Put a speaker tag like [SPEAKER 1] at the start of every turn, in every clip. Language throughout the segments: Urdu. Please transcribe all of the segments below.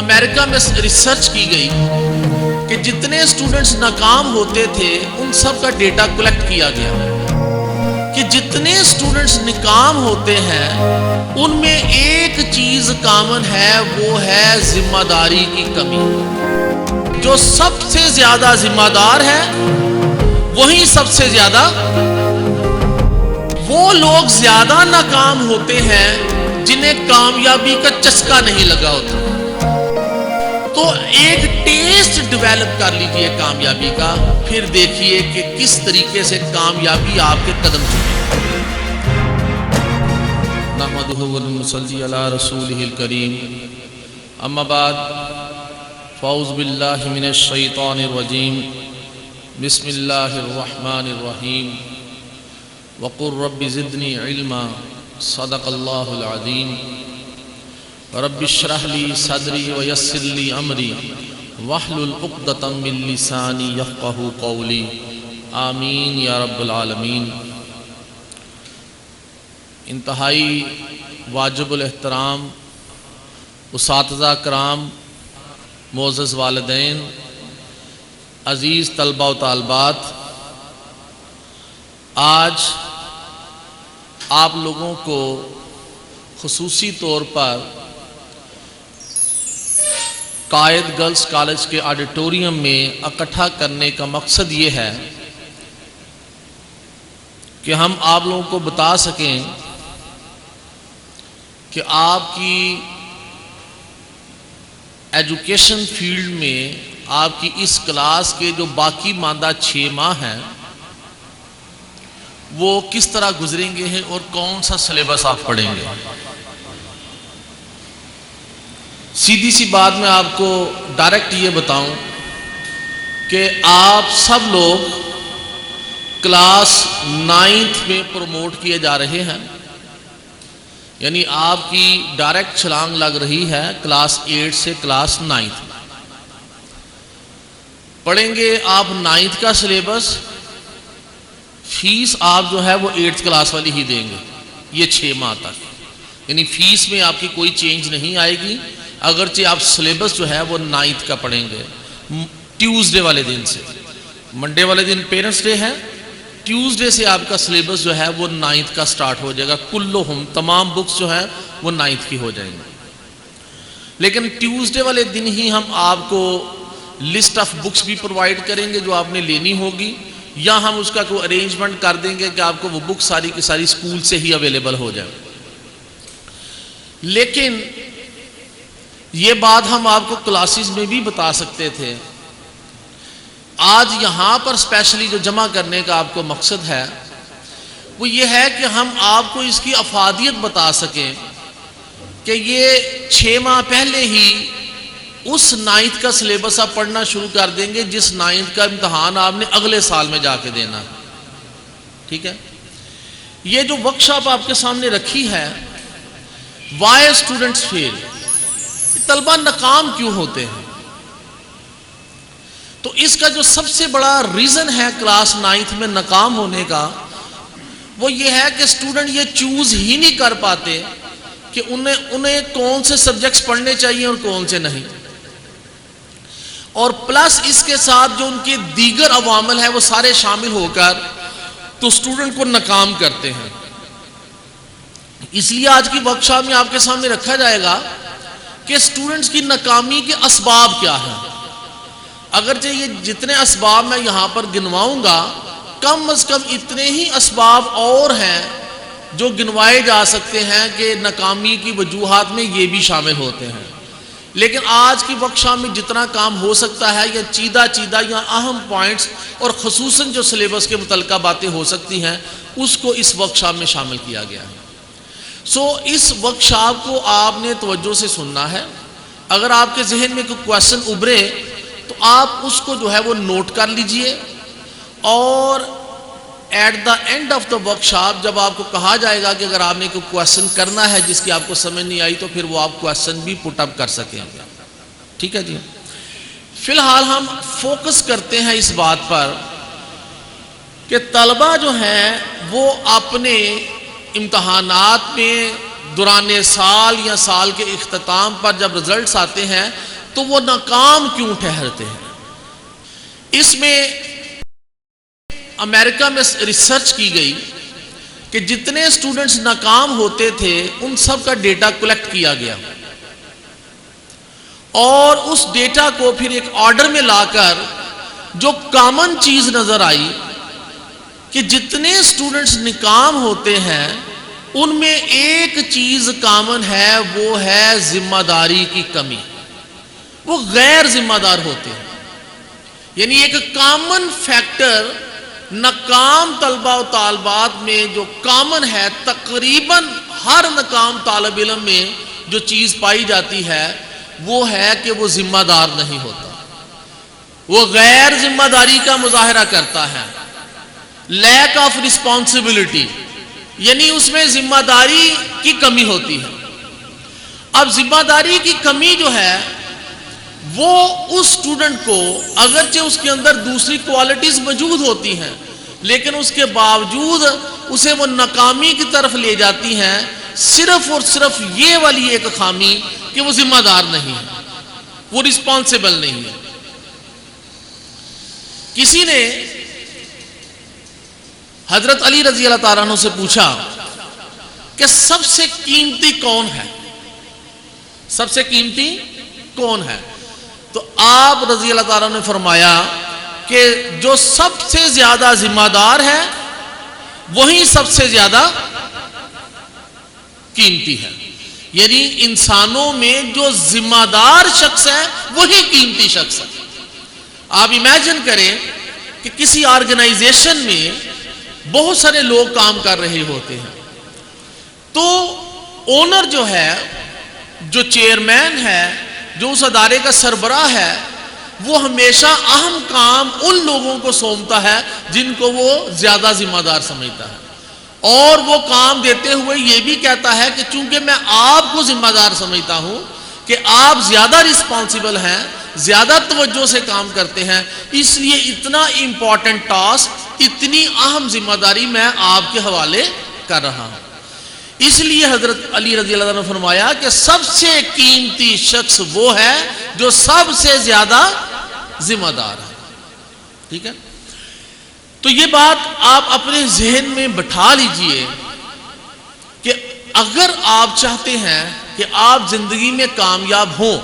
[SPEAKER 1] امریکہ میں ریسرچ کی گئی کہ جتنے سٹوڈنٹس ناکام ہوتے تھے ان سب کا ڈیٹا کلیکٹ کیا گیا کہ جتنے سٹوڈنٹس ناکام ہوتے ہیں ان میں ایک چیز کامن ہے، وہ ہے ذمہ داری کی کمی۔ جو سب سے زیادہ ذمہ دار ہے وہی سب سے زیادہ، وہ لوگ زیادہ ناکام ہوتے ہیں جنہیں کامیابی کا چسکا نہیں لگا ہوتا۔ تو ایک ٹیسٹ ڈیولپ کر لیجئے کامیابی کا، پھر دیکھیے کہ کس طریقے سے کامیابی آپ کے قدم چلے۔ نحمدہ ونصلی علی رسولہ الکریم، اما بعد فاعوذ باللہ من الشیطان الرجیم، بسم اللہ الرحمن الرحیم، وقل رب زدنی علما، صدق اللہ العظیم۔ رب اشرح لی صدری ویسر لی امری واحلل عقدۃ من لسانی یفقہوا قولی، آمین یا رب العالمین۔ انتہائی واجب الاحترام اساتذہ کرام، معزز والدین، عزیز طلبہ و طالبات، آج آپ لوگوں کو خصوصی طور پر قائد گرلز کالج کے آڈیٹوریم میں اکٹھا کرنے کا مقصد یہ ہے کہ ہم آپ لوگوں کو بتا سکیں کہ آپ کی ایجوکیشن فیلڈ میں آپ کی اس کلاس کے جو باقی ماندہ 6 ماہ ہیں وہ کس طرح گزریں گے ہیں اور کون سا سلیبس آپ پڑھیں گے۔ سیدھی سی بات میں آپ کو ڈائریکٹ یہ بتاؤں کہ آپ سب لوگ کلاس 9 میں پروموٹ کیے جا رہے ہیں، یعنی آپ کی ڈائریکٹ چھلانگ لگ رہی ہے کلاس 8 سے کلاس 9۔ پڑھیں گے آپ 9 کا سلیبس، فیس آپ جو ہے وہ 8 کلاس والی ہی دیں گے یہ 6 ماہ تک، یعنی فیس میں آپ کی کوئی چینج نہیں آئے گی، اگرچہ آپ سلیبس جو ہے وہ 9 کا پڑھیں گے ٹیوزڈے والے دن سے۔ منڈے والے دن پیرنٹس ڈے ہے، ٹیوزڈے سے آپ کا سلیبس جو ہے وہ 9 کا سٹارٹ ہو جائے گا، کلہم تمام بکس جو ہیں وہ 9 کی ہو جائیں گے۔ لیکن ٹیوزڈے والے دن ہی ہم آپ کو لسٹ آف بکس بھی پرووائڈ کریں گے جو آپ نے لینی ہوگی، یا ہم اس کا کوئی ارینجمنٹ کر دیں گے کہ آپ کو وہ بک ساری کی ساری اسکول سے ہی اویلیبل ہو جائے۔ لیکن یہ بات ہم آپ کو کلاسز میں بھی بتا سکتے تھے، آج یہاں پر اسپیشلی جو جمع کرنے کا آپ کو مقصد ہے وہ یہ ہے کہ ہم آپ کو اس کی افادیت بتا سکیں کہ یہ 6 ماہ پہلے ہی اس 9 کا سلیبس آپ پڑھنا شروع کر دیں گے جس 9 کا امتحان آپ نے اگلے سال میں جا کے دینا ہے، ٹھیک ہے۔ یہ جو ورکشاپ آپ کے سامنے رکھی ہے، وائی اسٹوڈنٹس فیل، طلبہ ناکام کیوں ہوتے ہیں، تو اس کا جو سب سے بڑا ریزن ہے کلاس 9 میں ناکام ہونے کا وہ یہ ہے کہ اسٹوڈنٹ یہ چوز ہی نہیں کر پاتے کہ انہیں کون سے سبجیکٹس پڑھنے چاہیے اور کون سے نہیں، اور پلس اس کے ساتھ جو ان کے دیگر عوامل ہیں وہ سارے شامل ہو کر تو اسٹوڈنٹ کو ناکام کرتے ہیں۔ اس لیے آج کی ورکشاپ میں آپ کے سامنے رکھا جائے گا کہ اسٹوڈنٹس کی ناکامی کے اسباب کیا ہیں۔ اگرچہ یہ جتنے اسباب میں یہاں پر گنواؤں گا کم از کم اتنے ہی اسباب اور ہیں جو گنوائے جا سکتے ہیں کہ ناکامی کی وجوہات میں یہ بھی شامل ہوتے ہیں، لیکن آج کی ورکشاپ میں جتنا کام ہو سکتا ہے یا چیدہ یا اہم پوائنٹس اور خصوصاً جو سلیبس کے متعلقہ باتیں ہو سکتی ہیں اس کو اس ورکشاپ میں شامل کیا گیا ہے۔ اس ورکشاپ کو آپ نے توجہ سے سننا ہے، اگر آپ کے ذہن میں کوئی کویسچن ابھرے تو آپ اس کو جو ہے وہ نوٹ کر لیجئے، اور at the end of the workshop جب آپ کو کہا جائے گا کہ اگر آپ نے کوئی کویسچن کرنا ہے جس کی آپ کو سمجھ نہیں آئی تو پھر وہ آپ کویسچن بھی پٹ اپ کر سکیں گے، ٹھیک ہے جی۔ فی الحال ہم فوکس کرتے ہیں اس بات پر کہ طلبہ جو ہیں وہ اپنے امتحانات میں دوران سال یا سال کے اختتام پر جب رزلٹس آتے ہیں تو وہ ناکام کیوں ٹھہرتے ہیں؟ اس میں امریکہ میں ریسرچ کی گئی کہ جتنے اسٹوڈنٹس ناکام ہوتے تھے ان سب کا ڈیٹا کلیکٹ کیا گیا، اور اس ڈیٹا کو پھر ایک آرڈر میں لا کر جو کامن چیز نظر آئی کہ جتنے اسٹوڈنٹس ناکام ہوتے ہیں ان میں ایک چیز کامن ہے، وہ ہے ذمہ داری کی کمی۔ وہ غیر ذمہ دار ہوتے ہیں، یعنی ایک کامن فیکٹر ناکام طلبہ و طالبات میں جو کامن ہے، تقریباً ہر ناکام طالب علم میں جو چیز پائی جاتی ہے وہ ہے کہ وہ ذمہ دار نہیں ہوتا، وہ غیر ذمہ داری کا مظاہرہ کرتا ہے، لیک آف رسپانسبلٹی، یعنی اس میں ذمہ داری کی کمی ہوتی ہے۔ اب ذمہ داری کی کمی جو ہے وہ اس اسٹوڈنٹ کو، اگرچہ اس کے اندر دوسری کوالٹیز موجود ہوتی ہیں لیکن اس کے باوجود اسے وہ ناکامی کی طرف لے جاتی ہیں، صرف اور صرف یہ والی ایک خامی کہ وہ ذمہ دار نہیں ہے، وہ رسپانسبل نہیں ہے۔ کسی نے حضرت علی رضی اللہ تعالیٰ عنہ سے پوچھا کہ سب سے قیمتی کون ہے، سب سے قیمتی کون ہے؟ تو آپ رضی اللہ تعالیٰ نے فرمایا کہ جو سب سے زیادہ ذمہ دار ہے وہی سب سے زیادہ قیمتی ہے، یعنی انسانوں میں جو ذمہ دار شخص ہے وہی قیمتی شخص ہے۔ آپ امیجن کریں کہ کسی آرگنائزیشن میں بہت سارے لوگ کام کر رہے ہوتے ہیں، تو اونر جو ہے، جو چیئرمین ہے، جو اس ادارے کا سربراہ ہے، وہ ہمیشہ اہم کام ان لوگوں کو سونپتا ہے جن کو وہ زیادہ ذمہ دار سمجھتا ہے، اور وہ کام دیتے ہوئے یہ بھی کہتا ہے کہ چونکہ میں آپ کو ذمہ دار سمجھتا ہوں کہ آپ زیادہ رسپانسبل ہیں، زیادہ توجہ سے کام کرتے ہیں، اس لیے اتنا امپورٹنٹ ٹاسک، اتنی اہم ذمہ داری میں آپ کے حوالے کر رہا ہوں۔ اس لیے حضرت علی رضی اللہ عنہ نے فرمایا کہ سب سے قیمتی شخص وہ ہے جو سب سے زیادہ ذمہ دار ہے۔ ٹھیک ہے، تو یہ بات آپ اپنے ذہن میں بٹھا لیجئے کہ اگر آپ چاہتے ہیں کہ آپ زندگی میں کامیاب ہوں،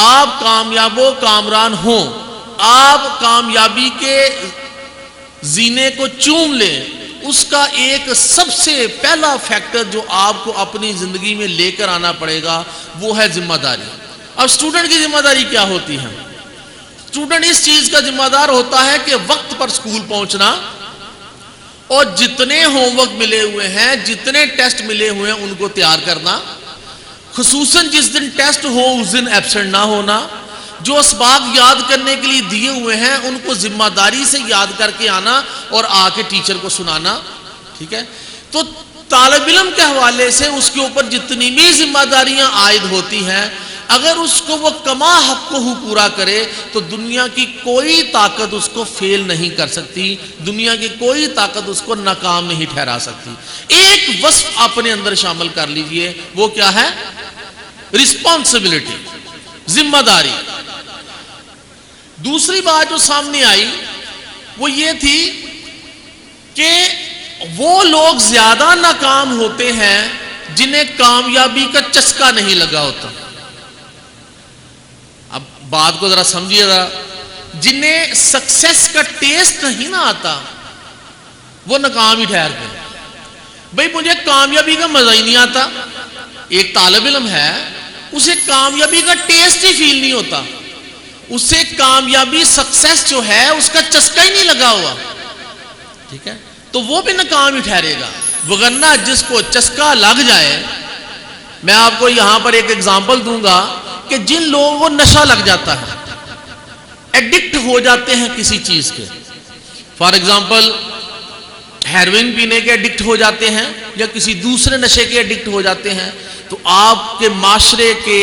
[SPEAKER 1] آپ کامیاب و کامران ہوں، آپ کامیابی کے زینے کو چوم لیں، اس کا ایک سب سے پہلا فیکٹر جو آپ کو اپنی زندگی میں لے کر آنا پڑے گا وہ ہے ذمہ داری۔ اب اسٹوڈنٹ کی ذمہ داری کیا ہوتی ہے؟ اسٹوڈنٹ اس چیز کا ذمہ دار ہوتا ہے کہ وقت پر اسکول پہنچنا، اور جتنے ہوم ورک ملے ہوئے ہیں، جتنے ٹیسٹ ملے ہوئے ہیں ان کو تیار کرنا، خصوصاً جس دن ٹیسٹ ہو اس دن ایبسنٹ نہ ہونا، جو اسباق یاد کرنے کے لیے دیے ہوئے ہیں ان کو ذمہ داری سے یاد کر کے آنا اور آ کے ٹیچر کو سنانا۔ ٹھیک ہے، تو طالب علم کے حوالے سے اس کے اوپر جتنی بھی ذمہ داریاں عائد ہوتی ہیں، اگر اس کو وہ کما حق کو پورا کرے تو دنیا کی کوئی طاقت اس کو فیل نہیں کر سکتی، دنیا کی کوئی طاقت اس کو ناکام نہیں ٹھہرا سکتی۔ ایک وصف اپنے اندر شامل کر لیجئے، وہ کیا ہے؟ رسپانسبلٹی، ذمہ داری۔ دوسری بات جو سامنے آئی وہ یہ تھی کہ وہ لوگ زیادہ ناکام ہوتے ہیں جنہیں کامیابی کا چسکا نہیں لگا ہوتا۔ اب بات کو ذرا سمجھیے ذرا، جنہیں سکسیس کا ٹیسٹ نہیں نہ آتا وہ ناکام ہی ٹھہرتے ہیں۔ بھئی مجھے کامیابی کا مزہ ہی نہیں آتا۔ ایک طالب علم ہے، اسے کامیابی کا ٹیسٹ ہی فیل نہیں ہوتا، اسے کامیابی سکسیس جو ہے اس کا چسکا ہی نہیں لگا ہوا۔ ٹھیک ہے، تو وہ بھی ناکام ہی ٹھہرے گا، وگرنہ جس کو چسکا لگ جائے، میں آپ کو یہاں پر ایک ایگزامپل دوں گا کہ جن لوگوں کو نشہ لگ جاتا ہے، ایڈکٹ ہو جاتے ہیں کسی چیز کے، فار ایگزامپل ہیروئن پینے کے ایڈکٹ ہو جاتے ہیں یا کسی دوسرے نشے کے ایڈکٹ ہو جاتے ہیں، تو آپ کے معاشرے کے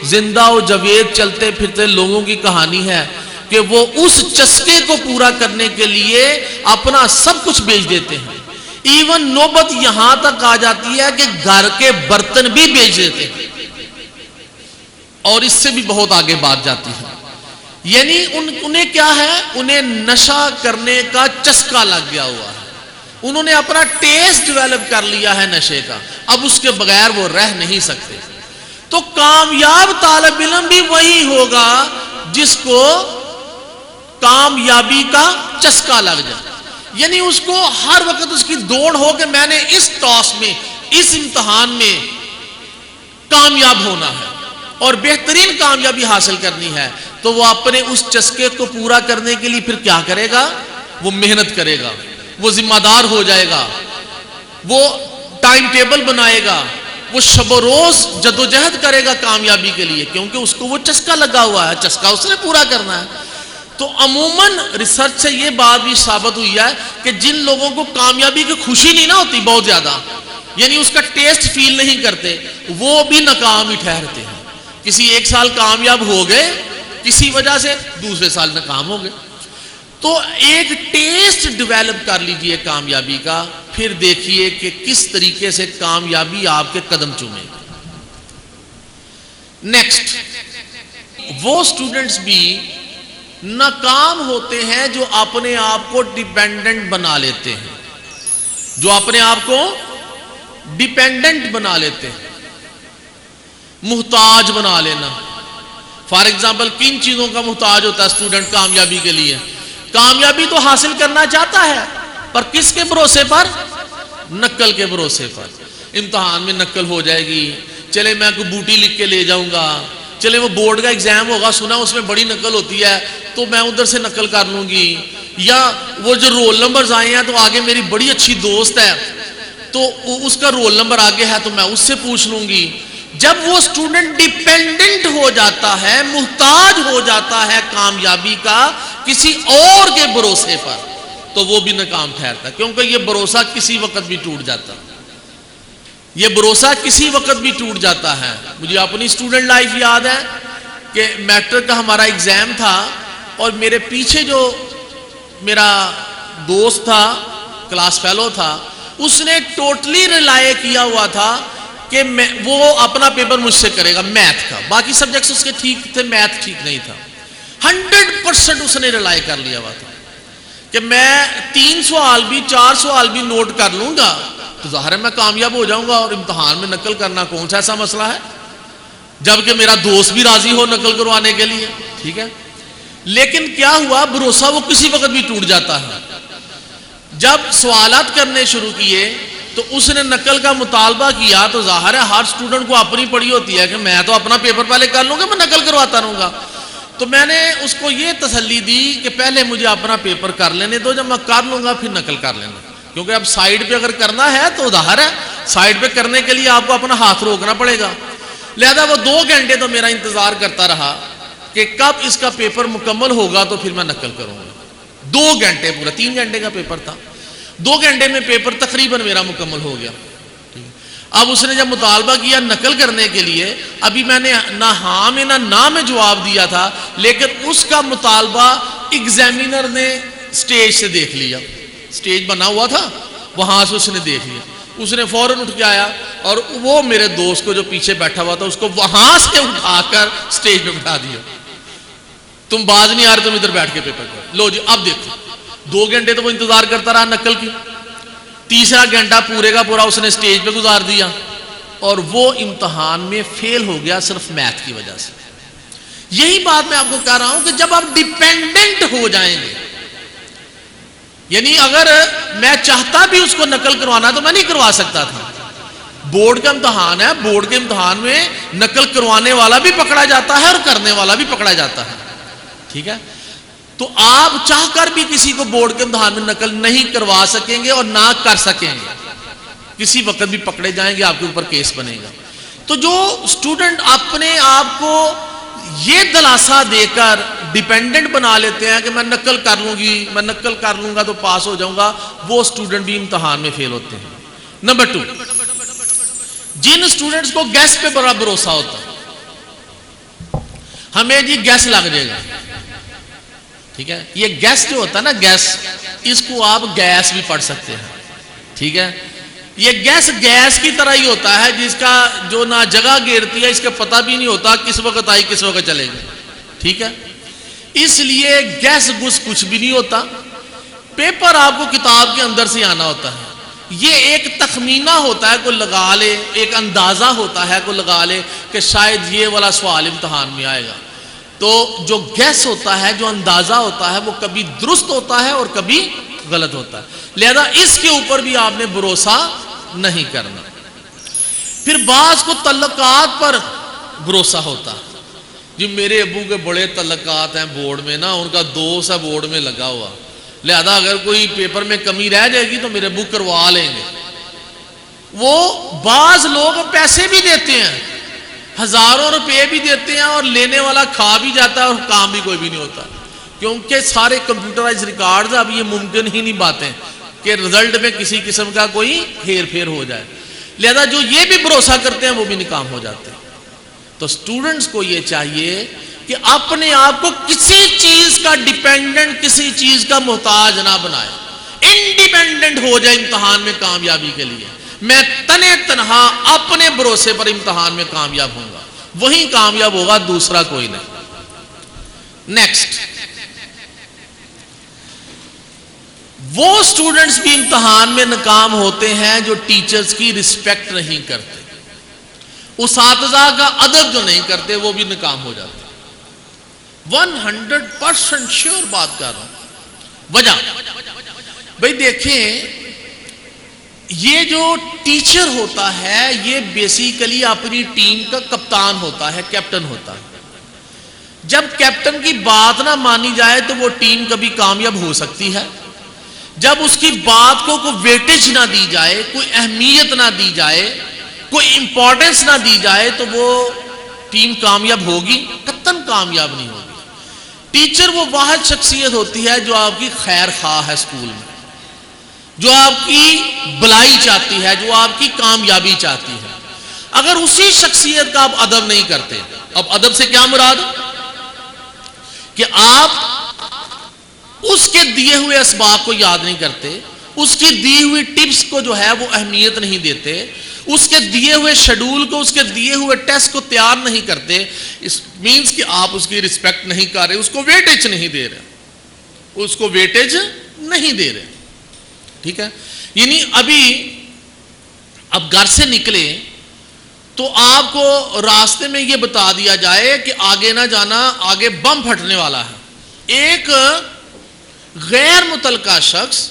[SPEAKER 1] زندہ و جاوید چلتے پھرتے لوگوں کی کہانی ہے کہ وہ اس چسکے کو پورا کرنے کے لیے اپنا سب کچھ بیچ دیتے ہیں، ایون نوبت یہاں تک آ جاتی ہے کہ گھر کے برتن بھی بیچ دیتے ہیں۔ اور اس سے بھی بہت آگے بات جاتی ہے. یعنی انہیں کیا ہے, انہیں نشہ کرنے کا چسکا لگ گیا ہوا ہے, انہوں نے اپنا ٹیسٹ ڈیولپ کر لیا ہے نشے کا, اب اس کے بغیر وہ رہ نہیں سکتے. تو کامیاب طالب علم بھی وہی ہوگا جس کو کامیابی کا چسکا لگ جائے. یعنی اس کو ہر وقت اس کی دوڑ ہو کہ میں نے اس ٹاس میں, اس امتحان میں کامیاب ہونا ہے اور بہترین کامیابی حاصل کرنی ہے. تو وہ اپنے اس چسکے کو پورا کرنے کے لیے پھر کیا کرے گا, وہ محنت کرے گا, وہ ذمہ دار ہو جائے گا, وہ ٹائم ٹیبل بنائے گا, وہ شب و روز جدوجہد کرے گا کامیابی کے لیے, کیونکہ اس کو وہ چسکا لگا ہوا ہے, چسکا اس نے پورا کرنا ہے. تو عموماً ریسرچ سے یہ بات بھی ثابت ہوئی ہے کہ جن لوگوں کو کامیابی کی خوشی نہیں نہ ہوتی بہت زیادہ, یعنی اس کا ٹیسٹ فیل نہیں کرتے, وہ بھی ناکام ہی ٹھہرتے ہیں. کسی ایک سال کامیاب ہو گئے کسی وجہ سے, دوسرے سال ناکام ہو گئے. تو ایک ٹیسٹ ڈیولپ کر لیجئے کامیابی کا, پھر دیکھیے کہ کس طریقے سے کامیابی آپ کے قدم چومے گی. نیکسٹ, وہ سٹوڈنٹس بھی ناکام ہوتے ہیں جو اپنے آپ کو ڈیپینڈنٹ بنا لیتے ہیں, جو اپنے آپ کو ڈیپینڈنٹ بنا لیتے ہیں, محتاج بنا لینا. فار ایگزامپل کن چیزوں کا محتاج ہوتا ہے اسٹوڈنٹ کامیابی کے لیے؟ کامیابی تو حاصل کرنا چاہتا ہے, پر کس کے بھروسے پر؟ نقل کے بھروسے پر. امتحان میں نقل ہو جائے گی, چلے میں کوئی بوٹی لکھ کے لے جاؤں گا, چلے وہ بورڈ کا ایگزام ہوگا, سنا اس میں بڑی نقل ہوتی ہے تو میں ادھر سے نقل کر لوں گی, یا وہ جو رول نمبرز آئے ہیں تو آگے میری بڑی اچھی دوست ہے تو اس کا رول نمبر آگے ہے تو میں اس سے پوچھ لوں گی. جب وہ اسٹوڈنٹ ڈیپینڈنٹ ہو جاتا ہے, محتاج ہو جاتا ہے کامیابی کا کسی اور کے بھروسے پر, تو وہ بھی ناکام ٹھہرتا ہے, کیونکہ یہ بھروسہ کسی وقت بھی ٹوٹ جاتا ہے, یہ بھروسہ کسی وقت بھی ٹوٹ جاتا ہے. مجھے اپنی اسٹوڈنٹ لائف یاد ہے کہ میٹرک کا ہمارا ایگزام تھا اور میرے پیچھے جو میرا دوست تھا, کلاس فیلو تھا, اس نے ٹوٹلی ریلائے کیا ہوا تھا کہ وہ اپنا پیپر مجھ سے کرے گا میتھ کا, باقی سبجیکٹس اس کے ٹھیک تھے, میتھ ٹھیک نہیں تھا. 100% اس نے ریلائے کر لیا ہوا تھا کہ میں 3 سوال بھی 4 سوال بھی نوٹ کر لوں گا تو ظاہر ہے میں کامیاب ہو جاؤں گا, اور امتحان میں نقل کرنا کون سا ایسا مسئلہ ہے, جبکہ میرا دوست بھی راضی ہو نقل کروانے کے لیے. ٹھیک ہے, لیکن کیا ہوا, بھروسہ وہ کسی وقت بھی ٹوٹ جاتا ہے. جب سوالات کرنے شروع کیے تو اس نے نقل کا مطالبہ کیا تو ظاہر ہے ہر اسٹوڈنٹ کو اپنی پڑی ہوتی ہے کہ میں تو اپنا پیپر پہلے کر لوں گا, میں نقل کرواتا رہوں گا. تو میں نے اس کو یہ تسلی دی کہ پہلے مجھے اپنا پیپر کر لینے دو, جب میں کر لوں گا پھر نقل کر لینا, کیونکہ اب سائیڈ پہ اگر کرنا ہے تو ظاہر ہے سائیڈ پہ کرنے کے لیے آپ کو اپنا ہاتھ روکنا پڑے گا. لہذا وہ 2 گھنٹے تو میرا انتظار کرتا رہا کہ کب اس کا پیپر مکمل ہوگا تو پھر میں نقل کروں گا. 2 گھنٹے, پورا 3 گھنٹے کا پیپر تھا, 2 گھنٹے میں پیپر تقریباً میرا مکمل ہو گیا. اب اس نے جب مطالبہ کیا نقل کرنے کے لیے, ابھی میں نے نہ ہاں میں نہ نہ میں جواب دیا تھا, لیکن اس کا مطالبہ ایگزامینر نے سٹیج سے دیکھ لیا, سٹیج بنا ہوا تھا وہاں سے اس نے دیکھ لیا. اس نے فوراً اٹھ کے آیا اور وہ میرے دوست کو جو پیچھے بیٹھا ہوا تھا اس کو وہاں سے اٹھا کر سٹیج پہ بٹھا دیا, تم باز نہیں آ رہے, تم ادھر بیٹھ کے پیپر کرو. لو جی اب دیکھو, 2 گھنٹے تو وہ انتظار کرتا رہا نقل کی, 3را گھنٹہ پورے کا پورا اس نے سٹیج پہ گزار دیا اور وہ امتحان میں فیل ہو گیا صرف میتھ کی وجہ سے. یہی بات میں آپ کو کہہ رہا ہوں کہ جب آپ ڈیپینڈنٹ ہو جائیں گے, یعنی اگر میں چاہتا بھی اس کو نقل کروانا تو میں نہیں کروا سکتا تھا. بورڈ کا امتحان ہے, بورڈ کے امتحان میں نقل کروانے والا بھی پکڑا جاتا ہے اور کرنے والا بھی پکڑا جاتا ہے. ٹھیک ہے, تو آپ چاہ کر بھی کسی کو بورڈ کے امتحان میں نقل نہیں کروا سکیں گے اور نہ کر سکیں گے, کسی وقت بھی پکڑے جائیں گے, آپ کے اوپر کیس بنے گا. تو جو اسٹوڈنٹ اپنے آپ کو یہ دلاسا دے کر ڈیپینڈنٹ بنا لیتے ہیں کہ میں نقل کر لوں گی, میں نقل کر لوں گا تو پاس ہو جاؤں گا, وہ اسٹوڈنٹ بھی امتحان میں فیل ہوتے ہیں. نمبر 2, جن اسٹوڈنٹس کو گیس پہ بڑا بھروسہ ہوتا ہے, ہمیں جی گیس لگ جائے گا. ٹھیک ہے, یہ گیس جو ہوتا ہے نا, گیس, اس کو آپ گیس بھی پڑھ سکتے ہیں. ٹھیک ہے, یہ گیس کی طرح ہی ہوتا ہے جس کا جو نہ جگہ گھیرتی ہے، اس کا پتہ بھی نہیں ہوتا کس وقت آئی کس وقت چلے گی. ٹھیک ہے، اس لیے گیس گس کچھ بھی نہیں ہوتا. پیپر آپ کو کتاب کے اندر سے آنا ہوتا ہے. یہ ایک تخمینہ ہوتا ہے، کوئی لگا لے، ایک اندازہ ہوتا ہے کوئی لگا لے کہ شاید یہ والا سوال امتحان میں آئے گا. تو جو گیس ہوتا ہے، جو اندازہ ہوتا ہے، وہ کبھی درست ہوتا ہے اور کبھی غلط ہوتا ہے. لہذا اس کے اوپر بھی آپ نے بھروسہ نہیں کرنا. پھر بعض کو تعلقات پر بھروسہ ہوتا ہے. جی میرے ابو کے بڑے تعلقات ہیں بورڈ میں نا، ان کا دوست ہے بورڈ میں لگا ہوا، لہذا اگر کوئی پیپر میں کمی رہ جائے گی تو میرے ابو کروا لیں گے. وہ بعض لوگ پیسے بھی دیتے ہیں، ہزاروں روپے بھی دیتے ہیں، اور لینے والا کھا بھی جاتا ہے اور کام بھی کوئی بھی نہیں ہوتا، کیونکہ سارے کمپیوٹرائز ریکارڈز. اب یہ ممکن ہی نہیں باتیں کہ رزلٹ میں کسی قسم کا کوئی ہیر پھیر ہو جائے. لہذا جو یہ بھی بھروسہ کرتے ہیں وہ بھی ناکام ہو جاتے ہیں. تو سٹوڈنٹس کو یہ چاہیے کہ اپنے آپ کو کسی چیز کا ڈیپینڈنٹ، کسی چیز کا محتاج نہ بنائے. انڈیپینڈنٹ ہو جائے امتحان میں کامیابی کے لیے. میں تنے تنہا اپنے بھروسے پر امتحان میں کامیاب ہوں گا، وہی کامیاب ہوگا، دوسرا کوئی نہیں. نیکسٹ، وہ سٹوڈنٹس بھی امتحان میں ناکام ہوتے ہیں جو ٹیچرز کی رسپیکٹ نہیں کرتے، اساتذہ کا ادب جو نہیں کرتے، وہ بھی ناکام ہو جاتے. 100% شیور بات کر رہا ہوں. وجہ بھائی دیکھیں، یہ جو ٹیچر ہوتا ہے یہ بیسیکلی اپنی ٹیم کا کپتان ہوتا ہے، کیپٹن ہوتا ہے. جب کیپٹن کی بات نہ مانی جائے تو وہ ٹیم کبھی کامیاب ہو سکتی ہے. جب اس کی بات کو کوئی ویٹیج نہ دی جائے، کوئی اہمیت نہ دی جائے، کوئی امپورٹنس نہ دی جائے، تو وہ ٹیم کامیاب ہوگی؟ قطعاً کامیاب نہیں ہوگی. ٹیچر وہ واحد شخصیت ہوتی ہے جو آپ کی خیر خواہ ہے اسکول میں، جو آپ کی بلائی چاہتی ہے، جو آپ کی کامیابی چاہتی ہے. اگر اسی شخصیت کا آپ ادب نہیں کرتے، اب ادب سے کیا مراد؟ کہ آپ اس کے دیے ہوئے اسباب کو یاد نہیں کرتے، اس کی دی ہوئی ٹپس کو جو ہے وہ اہمیت نہیں دیتے، اس کے دیے ہوئے شیڈول کو، اس کے دیے ہوئے ٹیسٹ کو تیار نہیں کرتے. اس مینس کہ آپ اس کی رسپیکٹ نہیں کر رہے، اس کو ویٹیج نہیں دے رہے، اس کو ویٹیج نہیں دے رہے. ٹھیک ہے، یعنی اب گھر سے نکلے تو آپ کو راستے میں یہ بتا دیا جائے کہ آگے نہ جانا، آگے بم پھٹنے والا ہے. ایک غیر متعلقہ شخص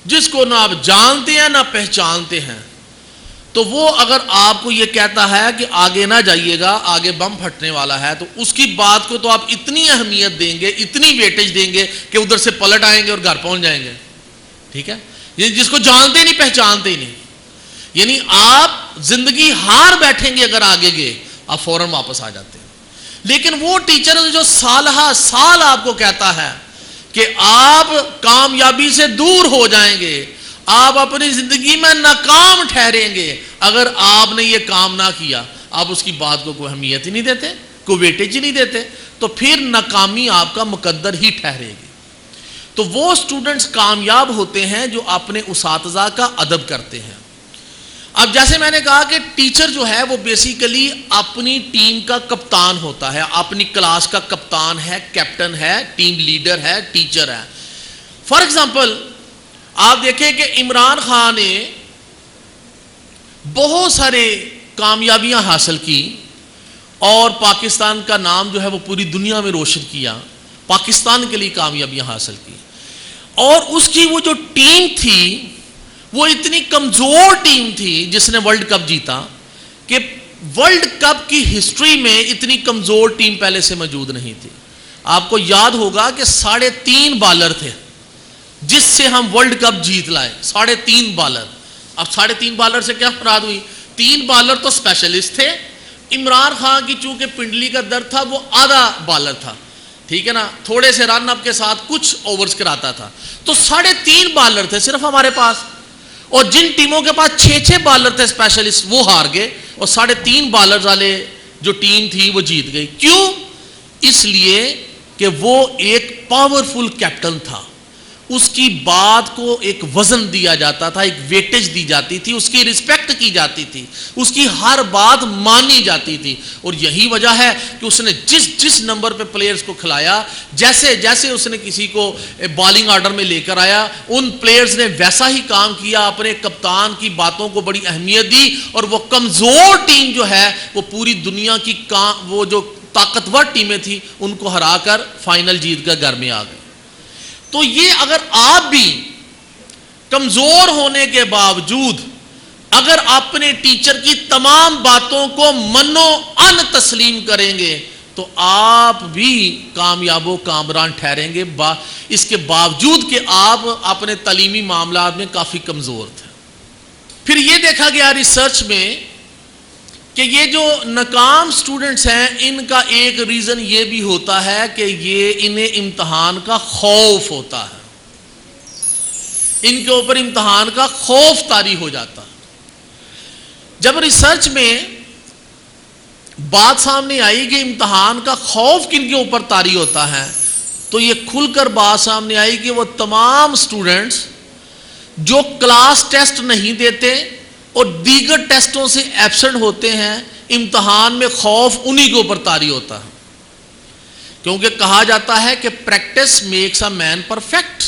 [SPEAKER 1] جس کو نہ آپ جانتے ہیں نہ پہچانتے ہیں، تو وہ اگر آپ کو یہ کہتا ہے کہ آگے نہ جائیے گا، آگے بم پھٹنے والا ہے، تو اس کی بات کو تو آپ اتنی اہمیت دیں گے، اتنی ویٹیج دیں گے کہ ادھر سے پلٹ آئیں گے اور گھر پہنچ جائیں گے. ٹھیک ہے، یہ جس کو جانتے نہیں پہچانتے ہی نہیں. یعنی آپ زندگی ہار بیٹھیں گے اگر آگے گئے، آپ فوراً واپس آ جاتے ہیں. لیکن وہ ٹیچر جو سالہ سال آپ کو کہتا ہے کہ آپ کامیابی سے دور ہو جائیں گے، آپ اپنی زندگی میں ناکام ٹھہریں گے اگر آپ نے یہ کام نہ کیا، آپ اس کی بات کو کوئی اہمیت ہی نہیں دیتے، کوئی ویٹیج ہی نہیں دیتے، تو پھر ناکامی آپ کا مقدر ہی ٹھہرے گی. تو وہ سٹوڈنٹس کامیاب ہوتے ہیں جو اپنے اساتذہ کا ادب کرتے ہیں. اب جیسے میں نے کہا کہ ٹیچر جو ہے وہ بیسیکلی اپنی ٹیم کا کپتان ہوتا ہے، اپنی کلاس کا کپتان ہے، کیپٹن ہے، ٹیم لیڈر ہے، ٹیچر ہے. فار ایگزامپل آپ دیکھیں کہ عمران خان نے بہت سارے کامیابیاں حاصل کی اور پاکستان کا نام جو ہے وہ پوری دنیا میں روشن کیا، پاکستان کے لیے کامیابیاں حاصل کی. اور اس کی وہ جو ٹیم تھی وہ اتنی کمزور ٹیم تھی جس نے ورلڈ کپ جیتا، کہ ورلڈ کپ کی ہسٹری میں اتنی کمزور ٹیم پہلے سے موجود نہیں تھی. آپ کو یاد ہوگا کہ 3.5 بالر تھے جس سے ہم ورلڈ کپ جیت لائے، 3.5 بالر. اب 3.5 بالر سے کیا مراد ہوئی؟ 3 بالر تو اسپیشلسٹ تھے. عمران خان کی چونکہ پنڈلی کا درد تھا وہ آدھا بالر تھا، ٹھیک ہے نا، تھوڑے سے رن اپ کے ساتھ کچھ اوورز کراتا تھا. تو 3.5 بالر تھے صرف ہمارے پاس، اور جن ٹیموں کے پاس 6 بالر تھے اسپیشلسٹ وہ ہار گئے، اور 3.5 بالر والے جو ٹیم تھی وہ جیت گئی. کیوں؟ اس لیے کہ وہ ایک پاورفل کیپٹن تھا. اس کی بات کو ایک وزن دیا جاتا تھا, ایک ویٹیج دی جاتی تھی, اس کی رسپیکٹ کی جاتی تھی, اس کی ہر بات مانی جاتی تھی. اور یہی وجہ ہے کہ اس نے جس نمبر پہ پلیئرز کو کھلایا, جیسے جیسے اس نے کسی کو بالنگ آرڈر میں لے کر آیا, ان پلیئرز نے ویسا ہی کام کیا, اپنے کپتان کی باتوں کو بڑی اہمیت دی, اور وہ کمزور ٹیم جو ہے وہ پوری دنیا کی وہ جو طاقتور ٹیمیں تھیں ان کو ہرا کر فائنل جیت کر گھر میں آ گئے. تو یہ اگر آپ بھی کمزور ہونے کے باوجود اگر اپنے ٹیچر کی تمام باتوں کو منو ان تسلیم کریں گے تو آپ بھی کامیاب و کامران ٹھہریں گے, اس کے باوجود کہ آپ اپنے تعلیمی معاملات میں کافی کمزور تھے. پھر یہ دیکھا گیا ریسرچ میں کہ یہ جو ناکام سٹوڈنٹس ہیں ان کا ایک ریزن یہ بھی ہوتا ہے کہ یہ انہیں امتحان کا خوف ہوتا ہے, ان کے اوپر امتحان کا خوف طاری ہو جاتا ہے. جب ریسرچ میں بات سامنے آئی کہ امتحان کا خوف کن کے اوپر طاری ہوتا ہے تو یہ کھل کر بات سامنے آئی کہ وہ تمام سٹوڈنٹس جو کلاس ٹیسٹ نہیں دیتے اور دیگر ٹیسٹوں سے ایبسنٹ ہوتے ہیں, امتحان میں خوف انہی کے اوپر طاری ہوتا ہے. کیونکہ کہا جاتا ہے کہ practice makes a man perfect.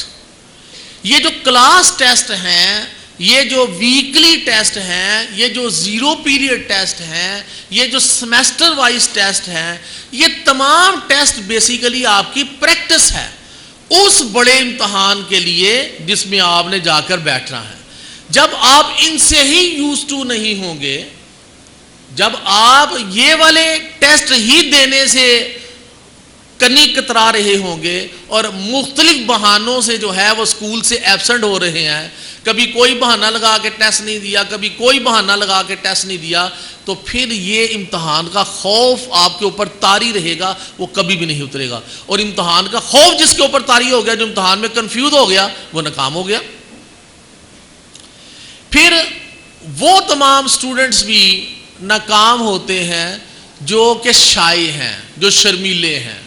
[SPEAKER 1] یہ جو کلاس ٹیسٹ ہیں, یہ جو ویکلی ٹیسٹ ہیں, یہ جو زیرو پیریڈ ٹیسٹ ہیں, یہ جو سیمیسٹر وائز ٹیسٹ ہیں, یہ تمام ٹیسٹ بیسیکلی آپ کی پریکٹس ہے اس بڑے امتحان کے لیے جس میں آپ نے جا کر بیٹھنا ہے. جب آپ ان سے ہی یوز ٹو نہیں ہوں گے, جب آپ یہ والے ٹیسٹ ہی دینے سے کنی کترا رہے ہوں گے اور مختلف بہانوں سے جو ہے وہ اسکول سے ایبسنٹ ہو رہے ہیں, کبھی کوئی بہانہ لگا کے ٹیسٹ نہیں دیا, کبھی کوئی بہانہ لگا کے ٹیسٹ نہیں دیا, تو پھر یہ امتحان کا خوف آپ کے اوپر طاری رہے گا, وہ کبھی بھی نہیں اترے گا. اور امتحان کا خوف جس کے اوپر طاری ہو گیا, جو امتحان میں کنفیوز ہو گیا, وہ ناکام ہو گیا. پھر وہ تمام سٹوڈنٹس بھی ناکام ہوتے ہیں جو کہ شائع ہیں, جو شرمیلے ہیں,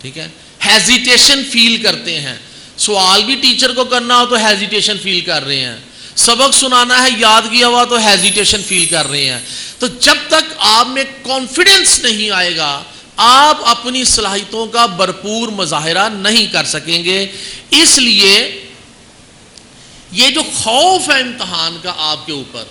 [SPEAKER 1] ٹھیک ہے, ہیزیٹیشن فیل کرتے ہیں. سوال بھی ٹیچر کو کرنا ہو تو ہیزیٹیشن فیل کر رہے ہیں, سبق سنانا ہے یاد کیا ہوا تو ہیزیٹیشن فیل کر رہے ہیں. تو جب تک آپ میں کانفیڈنس نہیں آئے گا آپ اپنی صلاحیتوں کا بھرپور مظاہرہ نہیں کر سکیں گے. اس لیے یہ جو خوف ہے امتحان کا آپ کے اوپر,